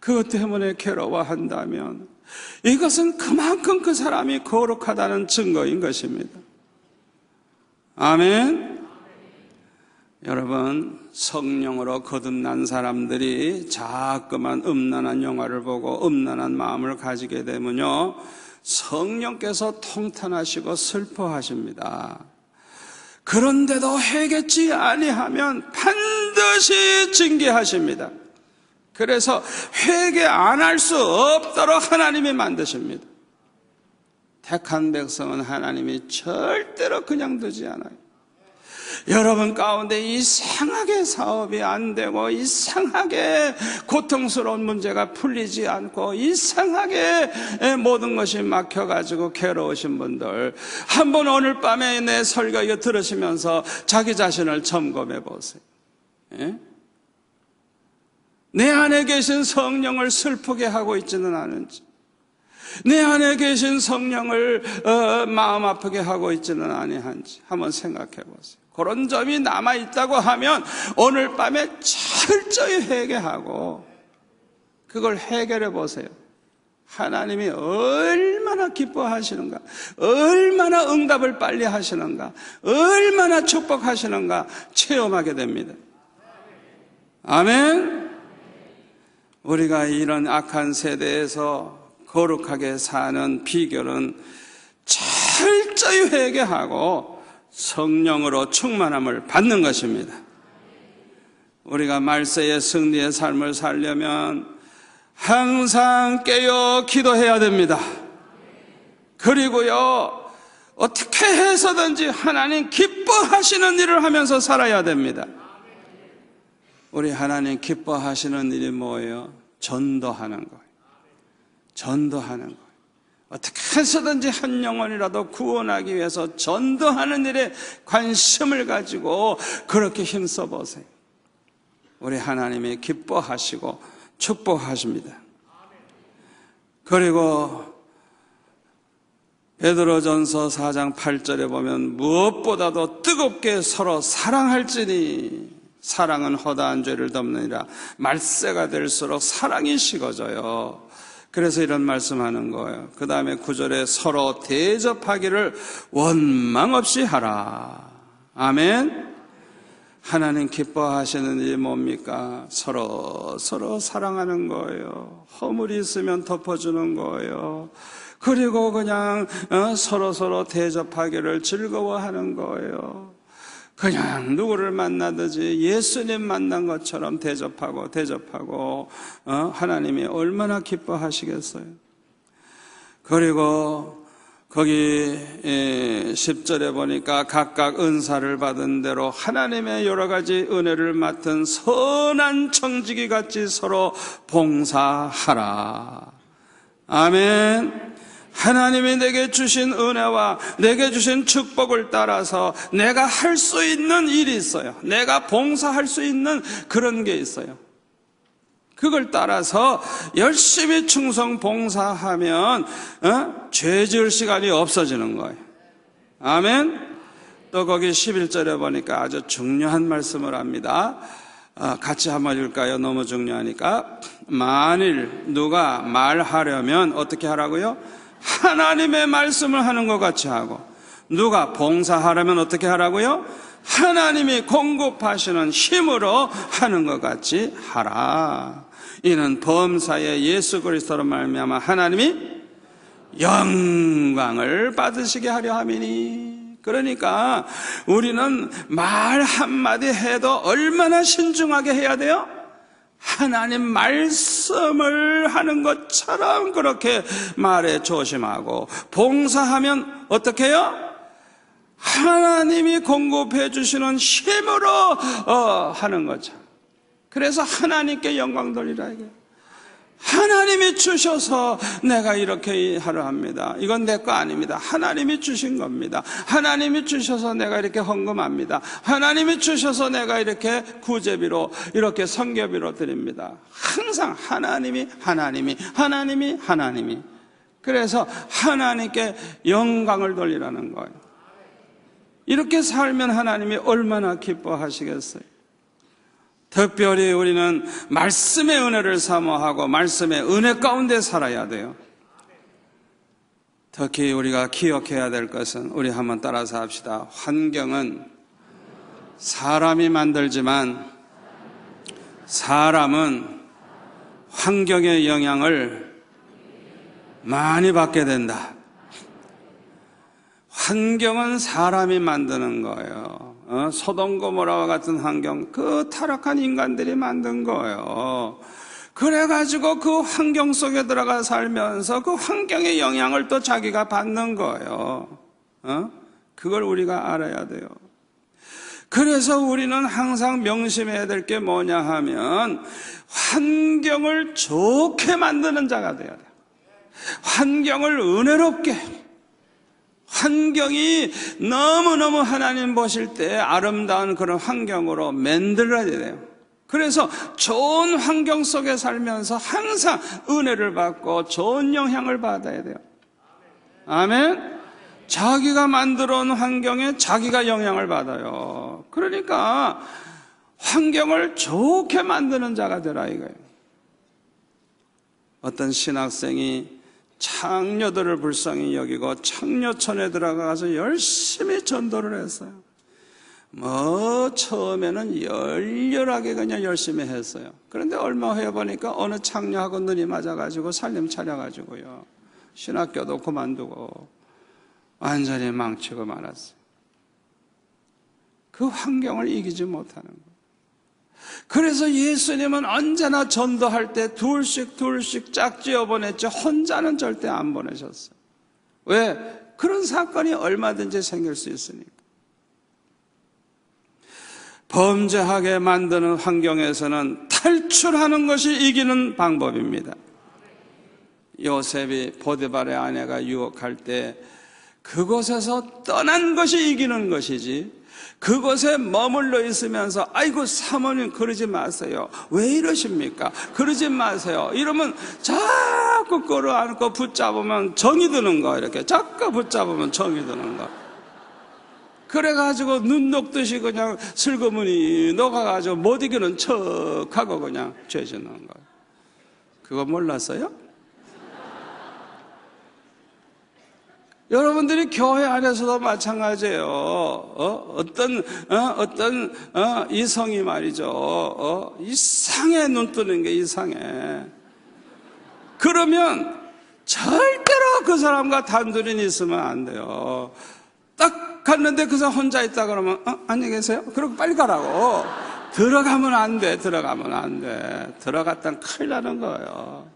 그것 때문에 괴로워한다면 이것은 그만큼 그 사람이 거룩하다는 증거인 것입니다. 아멘. 여러분, 성령으로 거듭난 사람들이 자꾸만 음란한 영화를 보고 음란한 마음을 가지게 되면요, 성령께서 통탄하시고 슬퍼하십니다. 그런데도 회개치 아니하면 반드시 징계하십니다. 그래서 회개 안 할 수 없도록 하나님이 만드십니다. 택한 백성은 하나님이 절대로 그냥 두지 않아요. 여러분 가운데 이상하게 사업이 안 되고 이상하게 고통스러운 문제가 풀리지 않고 이상하게 모든 것이 막혀가지고 괴로우신 분들, 한번 오늘 밤에 내 설교 이거 들으시면서 자기 자신을 점검해 보세요. 내 안에 계신 성령을 슬프게 하고 있지는 않은지, 내 안에 계신 성령을 마음 아프게 하고 있지는 아니한지 한번 생각해 보세요. 그런 점이 남아있다고 하면 오늘 밤에 철저히 회개하고 그걸 해결해 보세요. 하나님이 얼마나 기뻐하시는가, 얼마나 응답을 빨리 하시는가, 얼마나 축복하시는가 체험하게 됩니다. 아멘. 우리가 이런 악한 세대에서 거룩하게 사는 비결은 철저히 회개하고 성령으로 충만함을 받는 것입니다. 우리가 말세의 승리의 삶을 살려면 항상 깨어 기도해야 됩니다. 그리고요, 어떻게 해서든지 하나님 기뻐하시는 일을 하면서 살아야 됩니다. 우리 하나님 기뻐하시는 일이 뭐예요? 전도하는 거예요. 전도하는 거예요. 어떻게 해서든지 한 영혼이라도 구원하기 위해서 전도하는 일에 관심을 가지고 그렇게 힘써 보세요. 우리 하나님이 기뻐하시고 축복하십니다. 그리고 베드로전서 4장 8절에 보면 무엇보다도 뜨겁게 서로 사랑할지니 사랑은 허다한 죄를 덮느니라. 말세가 될수록 사랑이 식어져요. 그래서 이런 말씀하는 거예요. 그 다음에 9절에 서로 대접하기를 원망 없이 하라. 아멘. 하나님 기뻐하시는 일이 뭡니까? 서로 사랑하는 거예요. 허물이 있으면 덮어주는 거예요. 그리고 그냥 서로 대접하기를 즐거워하는 거예요. 그냥 누구를 만나든지 예수님 만난 것처럼 대접하고 하나님이 얼마나 기뻐하시겠어요. 그리고 거기 10절에 보니까 각각 은사를 받은 대로 하나님의 여러 가지 은혜를 맡은 선한 청지기 같이 서로 봉사하라. 아멘. 하나님이 내게 주신 은혜와 내게 주신 축복을 따라서 내가 할 수 있는 일이 있어요. 내가 봉사할 수 있는 그런 게 있어요. 그걸 따라서 열심히 충성 봉사하면 죄 지을 시간이 없어지는 거예요. 아멘. 또 거기 11절에 보니까 아주 중요한 말씀을 합니다. 같이 한번 읽을까요? 너무 중요하니까. 만일 누가 말하려면 어떻게 하라고요? 하나님의 말씀을 하는 것 같이 하고, 누가 봉사하려면 어떻게 하라고요? 하나님이 공급하시는 힘으로 하는 것 같이 하라. 이는 범사에 예수 그리스도로 말미암아 하나님이 영광을 받으시게 하려 함이니. 그러니까 우리는 말 한마디 해도 얼마나 신중하게 해야 돼요? 하나님 말씀을 하는 것처럼 그렇게 말에 조심하고, 봉사하면 어떻게 해요? 하나님이 공급해 주시는 힘으로 하는 거죠. 그래서 하나님께 영광 돌리라 이게. 하나님이 주셔서 내가 이렇게 하려 합니다. 이건 내 거 아닙니다. 하나님이 주신 겁니다. 하나님이 주셔서 내가 이렇게 헌금합니다. 하나님이 주셔서 내가 이렇게 구제비로, 이렇게 선교비로 드립니다. 항상 하나님이. 그래서 하나님께 영광을 돌리라는 거예요. 이렇게 살면 하나님이 얼마나 기뻐하시겠어요. 특별히 우리는 말씀의 은혜를 사모하고 말씀의 은혜 가운데 살아야 돼요. 특히 우리가 기억해야 될 것은, 우리 한번 따라서 합시다. 환경은 사람이 만들지만 사람은 환경의 영향을 많이 받게 된다. 환경은 사람이 만드는 거예요. 소돔 고모라와 같은 환경, 그 타락한 인간들이 만든 거예요. 그래가지고 그 환경 속에 들어가 살면서 그 환경의 영향을 또 자기가 받는 거예요. 그걸 우리가 알아야 돼요. 그래서 우리는 항상 명심해야 될 게 뭐냐 하면, 환경을 좋게 만드는 자가 돼야 돼요. 환경을 은혜롭게, 환경이 너무너무 하나님 보실 때 아름다운 그런 환경으로 만들어야 돼요. 그래서 좋은 환경 속에 살면서 항상 은혜를 받고 좋은 영향을 받아야 돼요. 아멘. 자기가 만들어 놓은 환경에 자기가 영향을 받아요. 그러니까 환경을 좋게 만드는 자가 되라 이거예요. 어떤 신학생이 창녀들을 불쌍히 여기고 창녀촌에 들어가서 열심히 전도를 했어요. 처음에는 열렬하게 그냥 열심히 했어요. 그런데 얼마 후에 보니까 어느 창녀하고 눈이 맞아가지고 살림 차려가지고요, 신학교도 그만두고 완전히 망치고 말았어요. 그 환경을 이기지 못하는 거예요. 그래서 예수님은 언제나 전도할 때 둘씩 짝지어 보냈지 혼자는 절대 안 보내셨어요. 왜? 그런 사건이 얼마든지 생길 수 있으니까. 범죄하게 만드는 환경에서는 탈출하는 것이 이기는 방법입니다. 요셉이 보디발의 아내가 유혹할 때 그곳에서 떠난 것이 이기는 것이지, 그곳에 머물러 있으면서 아이고 사모님 그러지 마세요, 왜 이러십니까, 그러지 마세요 이러면 자꾸 끌어안고 붙잡으면 정이 드는 거, 이렇게 자꾸 붙잡으면 정이 드는 거. 그래가지고 눈 녹듯이 그냥 슬그머니 녹아가지고 못 이기는 척하고 그냥 죄 짓는 거예요. 그거 몰랐어요? 여러분들이 교회 안에서도 마찬가지예요. 어떤 이성이 말이죠, 이상해, 눈 뜨는 게 이상해. 그러면 절대로 그 사람과 단둘이 있으면 안 돼요. 딱 갔는데 그 사람 혼자 있다 그러면 안녕히 계세요? 그러고 빨리 가라고. 들어가면 안 돼. 들어가면 안 돼. 들어갔다면 큰일 나는 거예요.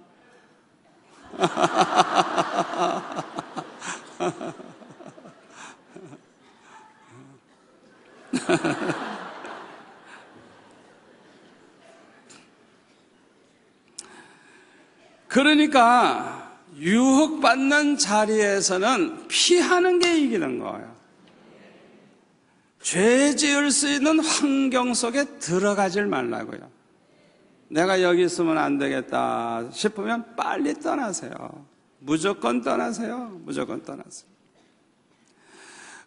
그러니까 유혹받는 자리에서는 피하는 게 이기는 거예요. 죄 지을 수 있는 환경 속에 들어가질 말라고요. 내가 여기 있으면 안 되겠다 싶으면 빨리 떠나세요. 무조건 떠나세요. 무조건 떠나세요.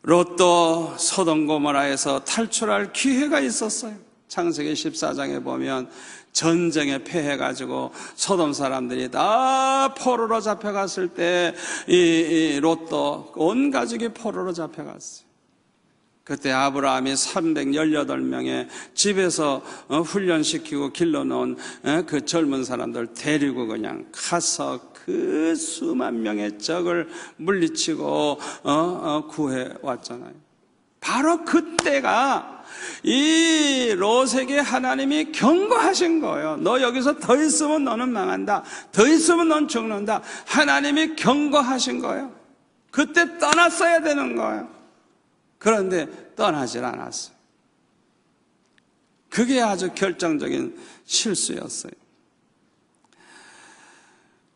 롯도 소돔 고모라에서 탈출할 기회가 있었어요. 창세기 14장에 보면 전쟁에 패해가지고 소돔 사람들이 다 포로로 잡혀갔을 때 이 롯도 온 가족이 포로로 잡혀갔어요. 그때 아브라함이 318명의 집에서 훈련시키고 길러놓은 그 젊은 사람들 데리고 그냥 가서 그 수만 명의 적을 물리치고 구해왔잖아요. 바로 그때가 이 롯에게 하나님이 경고하신 거예요. 너 여기서 더 있으면 너는 망한다, 더 있으면 넌 죽는다. 하나님이 경고하신 거예요. 그때 떠났어야 되는 거예요. 그런데 떠나질 않았어요. 그게 아주 결정적인 실수였어요.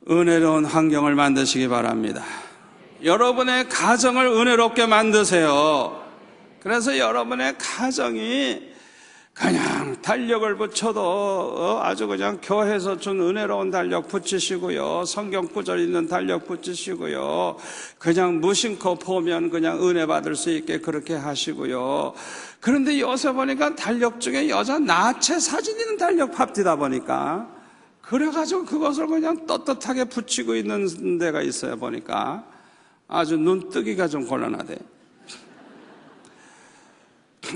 은혜로운 환경을 만드시기 바랍니다. 여러분의 가정을 은혜롭게 만드세요. 그래서 여러분의 가정이 그냥 달력을 붙여도 아주 그냥 교회에서 준 은혜로운 달력 붙이시고요, 성경 구절 있는 달력 붙이시고요, 그냥 무심코 보면 그냥 은혜 받을 수 있게 그렇게 하시고요. 그런데 요새 보니까 달력 중에 여자 나체 사진 있는 달력 팝디다 보니까 그래가지고 그것을 그냥 떳떳하게 붙이고 있는 데가 있어요. 보니까 아주 눈 뜨기가 좀 곤란하대.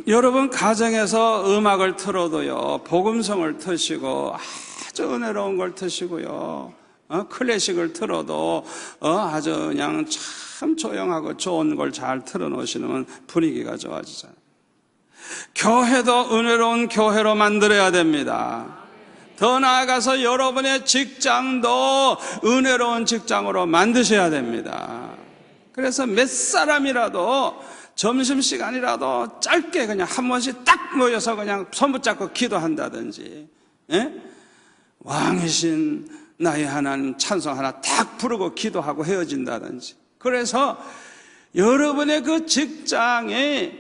여러분 가정에서 음악을 틀어도요, 복음성을 트시고 아주 은혜로운 걸 트시고요, 클래식을 틀어도 아주 그냥 참 조용하고 좋은 걸 잘 틀어놓으시면 분위기가 좋아지잖아요. 교회도 은혜로운 교회로 만들어야 됩니다. 더 나아가서 여러분의 직장도 은혜로운 직장으로 만드셔야 됩니다. 그래서 몇 사람이라도 점심시간이라도 짧게 그냥 한 번씩 딱 모여서 그냥 손 붙잡고 기도한다든지, 왕이신 나의 하나님 찬송 하나 딱 부르고 기도하고 헤어진다든지. 그래서 여러분의 그 직장에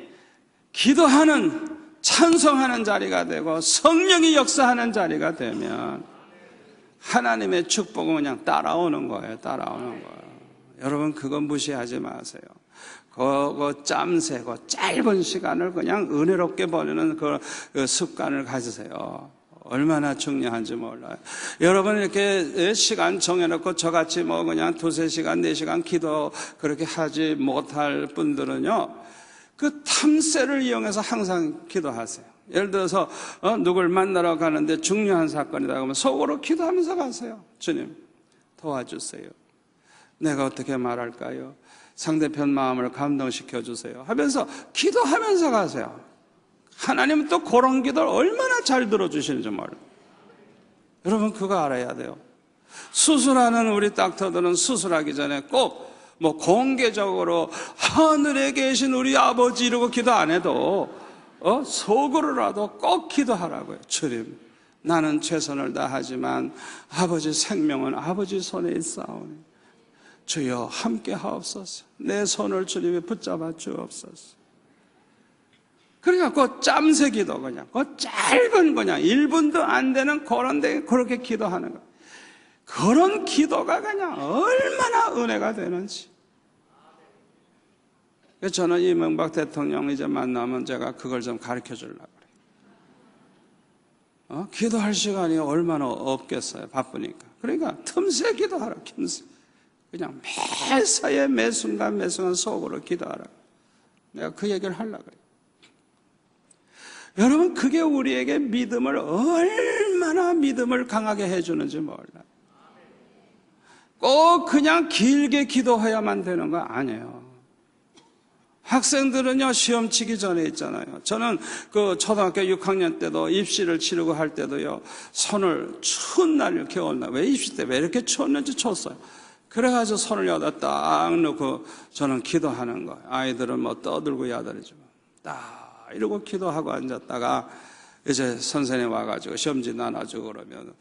기도하는, 찬송하는 자리가 되고 성령이 역사하는 자리가 되면 하나님의 축복은 그냥 따라오는 거예요. 따라오는 거예요. 여러분 그건 무시하지 마세요. 그거 짬새고 짧은 시간을 그냥 은혜롭게 보내는 그 습관을 가지세요. 얼마나 중요한지 몰라요. 여러분 이렇게 시간 정해놓고 저같이 뭐 그냥 2-3시간 4시간 기도 그렇게 하지 못할 분들은요, 그 탐세를 이용해서 항상 기도하세요. 예를 들어서 누굴 만나러 가는데 중요한 사건이다 그러면 속으로 기도하면서 가세요. 주님 도와주세요. 내가 어떻게 말할까요? 상대편 마음을 감동시켜 주세요 하면서 기도하면서 가세요. 하나님은 또 그런 기도를 얼마나 잘 들어주시는지 몰라요. 여러분 그거 알아야 돼요. 수술하는 우리 닥터들은 수술하기 전에 꼭 공개적으로 하늘에 계신 우리 아버지 이러고 기도 안 해도 속으로라도 꼭 기도하라고요. 주님 나는 최선을 다하지만 아버지 생명은 아버지 손에 있사오니 주여 함께 하옵소서. 내 손을 주님이 붙잡아 주옵소서. 그러니까 그 짬새 기도 그 짧은 1분도 안 되는 그런데 그렇게 기도하는 거. 그런 기도가 그냥 얼마나 은혜가 되는지. 그래서 저는 이명박 대통령 이제 만나면 제가 그걸 좀 가르쳐 주려고 그래요. 기도할 시간이 얼마나 없겠어요. 바쁘니까. 그러니까 틈새 기도하라. 틈새. 그냥 매사에 매순간 속으로 기도하라. 내가 그 얘기를 하려고 그래요. 여러분 그게 우리에게 믿음을 얼마나 믿음을 강하게 해주는지 몰라요. 꼭 그냥 길게 기도해야만 되는 거 아니에요. 학생들은요 시험 치기 전에 있잖아요. 저는 그 초등학교 6학년 때도 입시를 치르고 할 때도요 손을 추운 날 겨울 날 왜 입시 때 왜 이렇게 추웠는지 췄어요. 그래가지고 손을 여기다 딱 넣고 저는 기도하는 거예요. 아이들은 떠들고 야단이죠. 딱 이러고 기도하고 앉았다가 이제 선생님 와가지고 시험지 나눠주고 그러면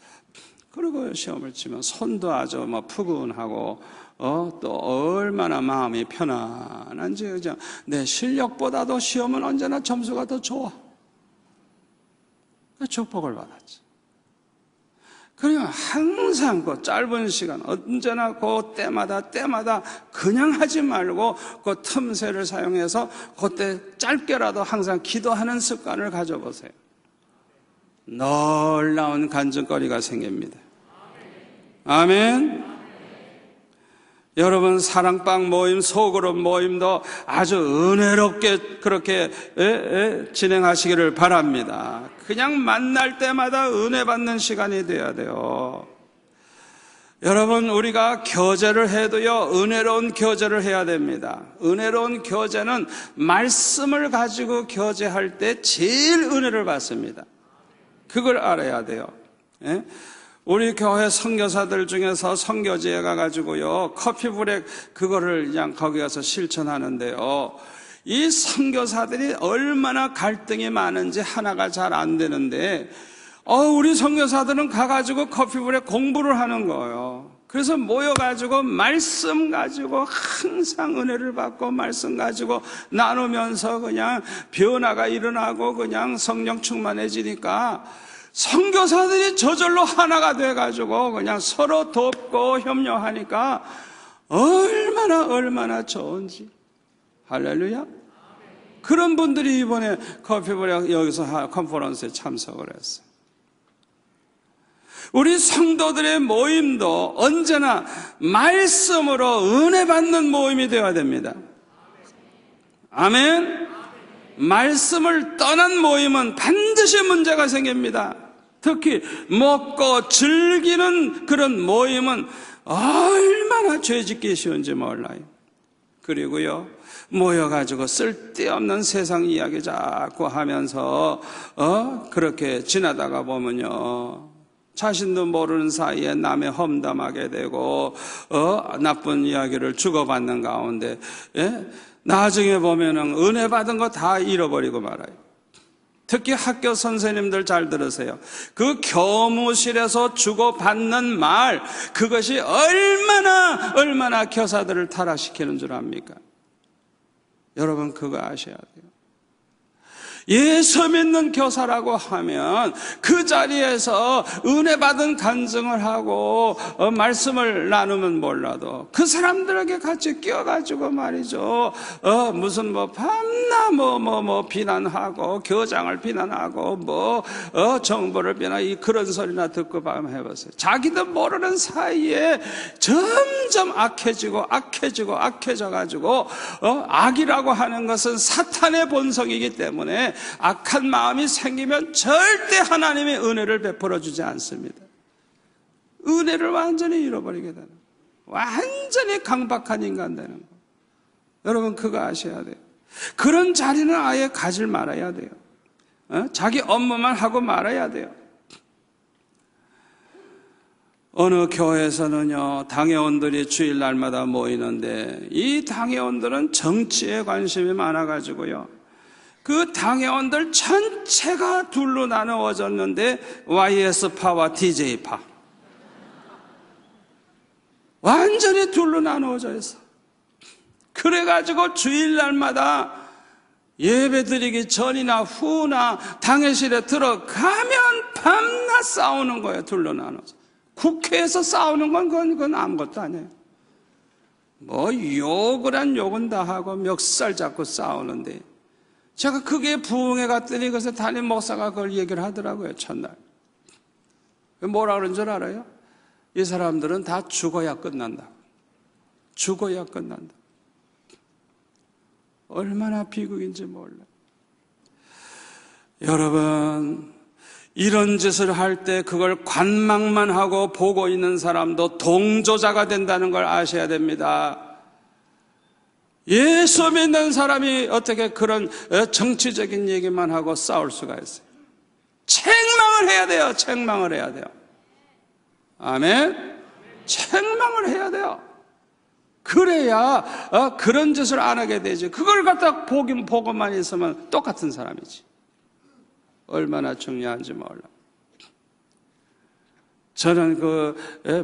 그리고 시험을 치면 손도 아주 푸근하고 또 얼마나 마음이 편안한지 그죠? 내 실력보다도 시험은 언제나 점수가 더 좋아. 그 축복을 받았지. 그러면 항상 그 짧은 시간 언제나 그 때마다 그냥 하지 말고 그 틈새를 사용해서 그때 짧게라도 항상 기도하는 습관을 가져보세요. 놀라운 간증거리가 생깁니다. 아멘. 여러분 사랑방 모임, 소그룹 모임도 아주 은혜롭게 그렇게 진행하시기를 바랍니다. 그냥 만날 때마다 은혜 받는 시간이 돼야 돼요. 여러분 우리가 교제를 해도요 은혜로운 교제를 해야 됩니다. 은혜로운 교제는 말씀을 가지고 교제할 때 제일 은혜를 받습니다. 그걸 알아야 돼요. 우리 교회 선교사들 중에서 선교지에 가가지고요 커피 브레이크 그거를 그냥 거기 가서 실천하는데요 이 선교사들이 얼마나 갈등이 많은지 하나가 잘 안 되는데 우리 선교사들은 가가지고 커피 브레이크 공부를 하는 거예요. 그래서 모여가지고 말씀 가지고 항상 은혜를 받고 말씀 가지고 나누면서 그냥 변화가 일어나고 그냥 성령 충만해지니까 선교사들이 저절로 하나가 돼가지고 그냥 서로 돕고 협력하니까 얼마나 좋은지. 할렐루야. 그런 분들이 이번에 커피 브레이크 여기서 컨퍼런스에 참석을 했어요. 우리 성도들의 모임도 언제나 말씀으로 은혜 받는 모임이 되어야 됩니다. 아멘. 말씀을 떠난 모임은 반드시 문제가 생깁니다. 특히 먹고 즐기는 그런 모임은 얼마나 죄짓기 쉬운지 몰라요. 그리고요 모여가지고 쓸데없는 세상 이야기 자꾸 하면서 그렇게 지나다가 보면요 자신도 모르는 사이에 남의 험담하게 되고 나쁜 이야기를 주고받는 가운데 나중에 보면은 은혜 받은 거 다 잃어버리고 말아요. 특히 학교 선생님들 잘 들으세요. 그 교무실에서 주고받는 말 그것이 얼마나 교사들을 타락시키는 줄 압니까? 여러분 그거 아셔야 돼요. 예수 믿는 교사라고 하면 그 자리에서 은혜 받은 간증을 하고 말씀을 나누면 몰라도 그 사람들에게 같이 끼어가지고 말이죠. 무슨 밤나 비난하고 교장을 비난하고 정부를 비난하고 그런 소리나 듣고 한번 해보세요. 자기도 모르는 사이에 점점 악해져가지고 악이라고 하는 것은 사탄의 본성이기 때문에 악한 마음이 생기면 절대 하나님의 은혜를 베풀어 주지 않습니다. 은혜를 완전히 잃어버리게 되는, 완전히 강박한 인간 되는 거. 여러분 그거 아셔야 돼요. 그런 자리는 아예 가질 말아야 돼요. 자기 업무만 하고 말아야 돼요. 어느 교회에서는요, 당회원들이 주일날마다 모이는데 이 당회원들은 정치에 관심이 많아가지고요, 그 당회원들 전체가 둘로 나누어졌는데 YS파와 DJ파 완전히 둘로 나누어져 있어. 그래가지고 주일날마다 예배드리기 전이나 후나 당회실에 들어가면 밤낮 싸우는 거예요. 둘로 나눠서. 국회에서 싸우는 건 그건 아무것도 아니에요. 욕을 한 욕은 다 하고 멱살 잡고 싸우는데, 제가 그게 부흥회 갔더니 그래서 담임 목사가 그걸 얘기를 하더라고요. 첫날 뭐라 그런 줄 알아요? 이 사람들은 다 죽어야 끝난다. 죽어야 끝난다. 얼마나 비극인지 몰라요. 여러분, 이런 짓을 할 때 그걸 관망만 하고 보고 있는 사람도 동조자가 된다는 걸 아셔야 됩니다. 예수 믿는 사람이 어떻게 그런 정치적인 얘기만 하고 싸울 수가 있어요? 책망을 해야 돼요. 책망을 해야 돼요. 아멘. 책망을 해야 돼요. 그래야 그런 짓을 안 하게 되지. 그걸 갖다 보고만 있으면 똑같은 사람이지. 얼마나 중요한지 몰라. 저는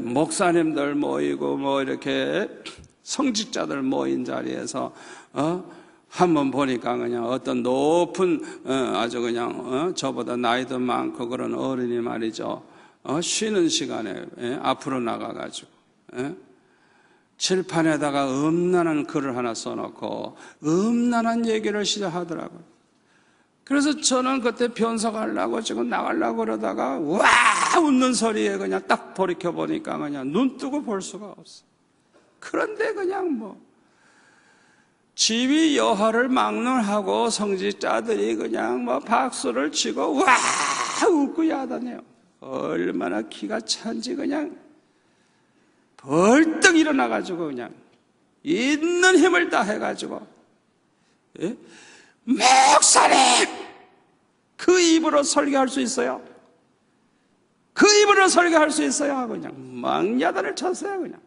목사님들 모이고 이렇게 성직자들 모인 자리에서 한번 보니까 그냥 어떤 높은 아주 그냥 저보다 나이도 많고 그런 어른이 말이죠, 쉬는 시간에 앞으로 나가가지고 칠판에다가 음란한 글을 하나 써놓고 음란한 얘기를 시작하더라고요. 그래서 저는 그때 변석하려고 지금 나가려고 그러다가 와 웃는 소리에 그냥 딱 돌이켜보니까 그냥 눈 뜨고 볼 수가 없어. 그런데 그냥 지위 여하를 막론하고 성직자들이 그냥 박수를 치고 와 웃고 야단해요. 얼마나 기가 찬지 그냥 벌떡 일어나가지고 그냥 있는 힘을 다 해가지고 목사님 그 입으로 설교할 수 있어요? 그 입으로 설교할 수 있어요? 그냥 막 야단을 쳤어요. 그냥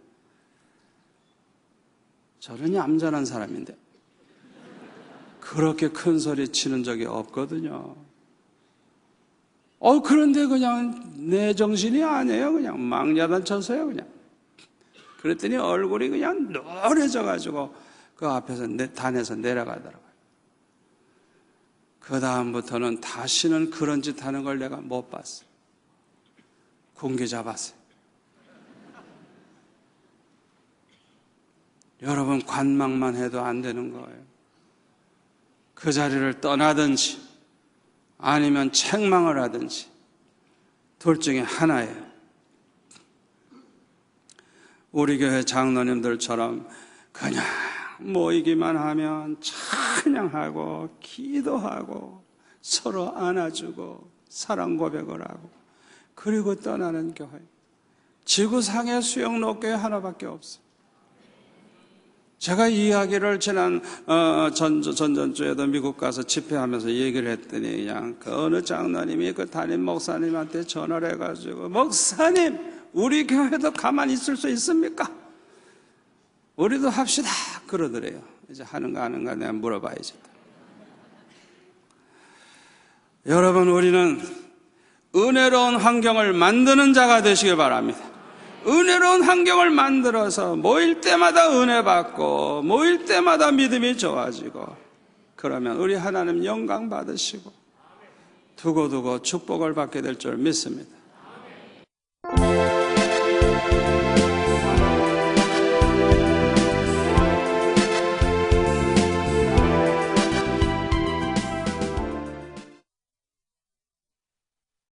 저는 얌전한 사람인데 그렇게 큰 소리 치는 적이 없거든요. 그런데 그냥 내 정신이 아니에요. 그냥 막 야단 쳤어요. 그냥 그랬더니 얼굴이 그냥 노래져가지고 그 앞에서 단에서 내려가더라고요. 그 다음부터는 다시는 그런 짓 하는 걸 내가 못 봤어요. 공기 잡았어요. 여러분, 관망만 해도 안 되는 거예요. 그 자리를 떠나든지 아니면 책망을 하든지 둘 중에 하나예요. 우리 교회 장로님들처럼 그냥 모이기만 하면 찬양하고 기도하고 서로 안아주고 사랑 고백을 하고 그리고 떠나는 교회, 지구상에 수영록교회 하나밖에 없어요. 제가 이 이야기를 지난 전전주에도 미국 가서 집회하면서 얘기를 했더니 그냥 그 어느 장로님이 그 담임 목사님한테 전화를 해가지고 목사님 우리 교회도 가만히 있을 수 있습니까? 우리도 합시다 그러더래요. 이제 하는가 안 하는가 내가 물어봐야지. 여러분, 우리는 은혜로운 환경을 만드는 자가 되시길 바랍니다. 은혜로운 환경을 만들어서 모일 때마다 은혜 받고 모일 때마다 믿음이 좋아지고 그러면 우리 하나님 영광 받으시고 두고두고 축복을 받게 될 줄 믿습니다.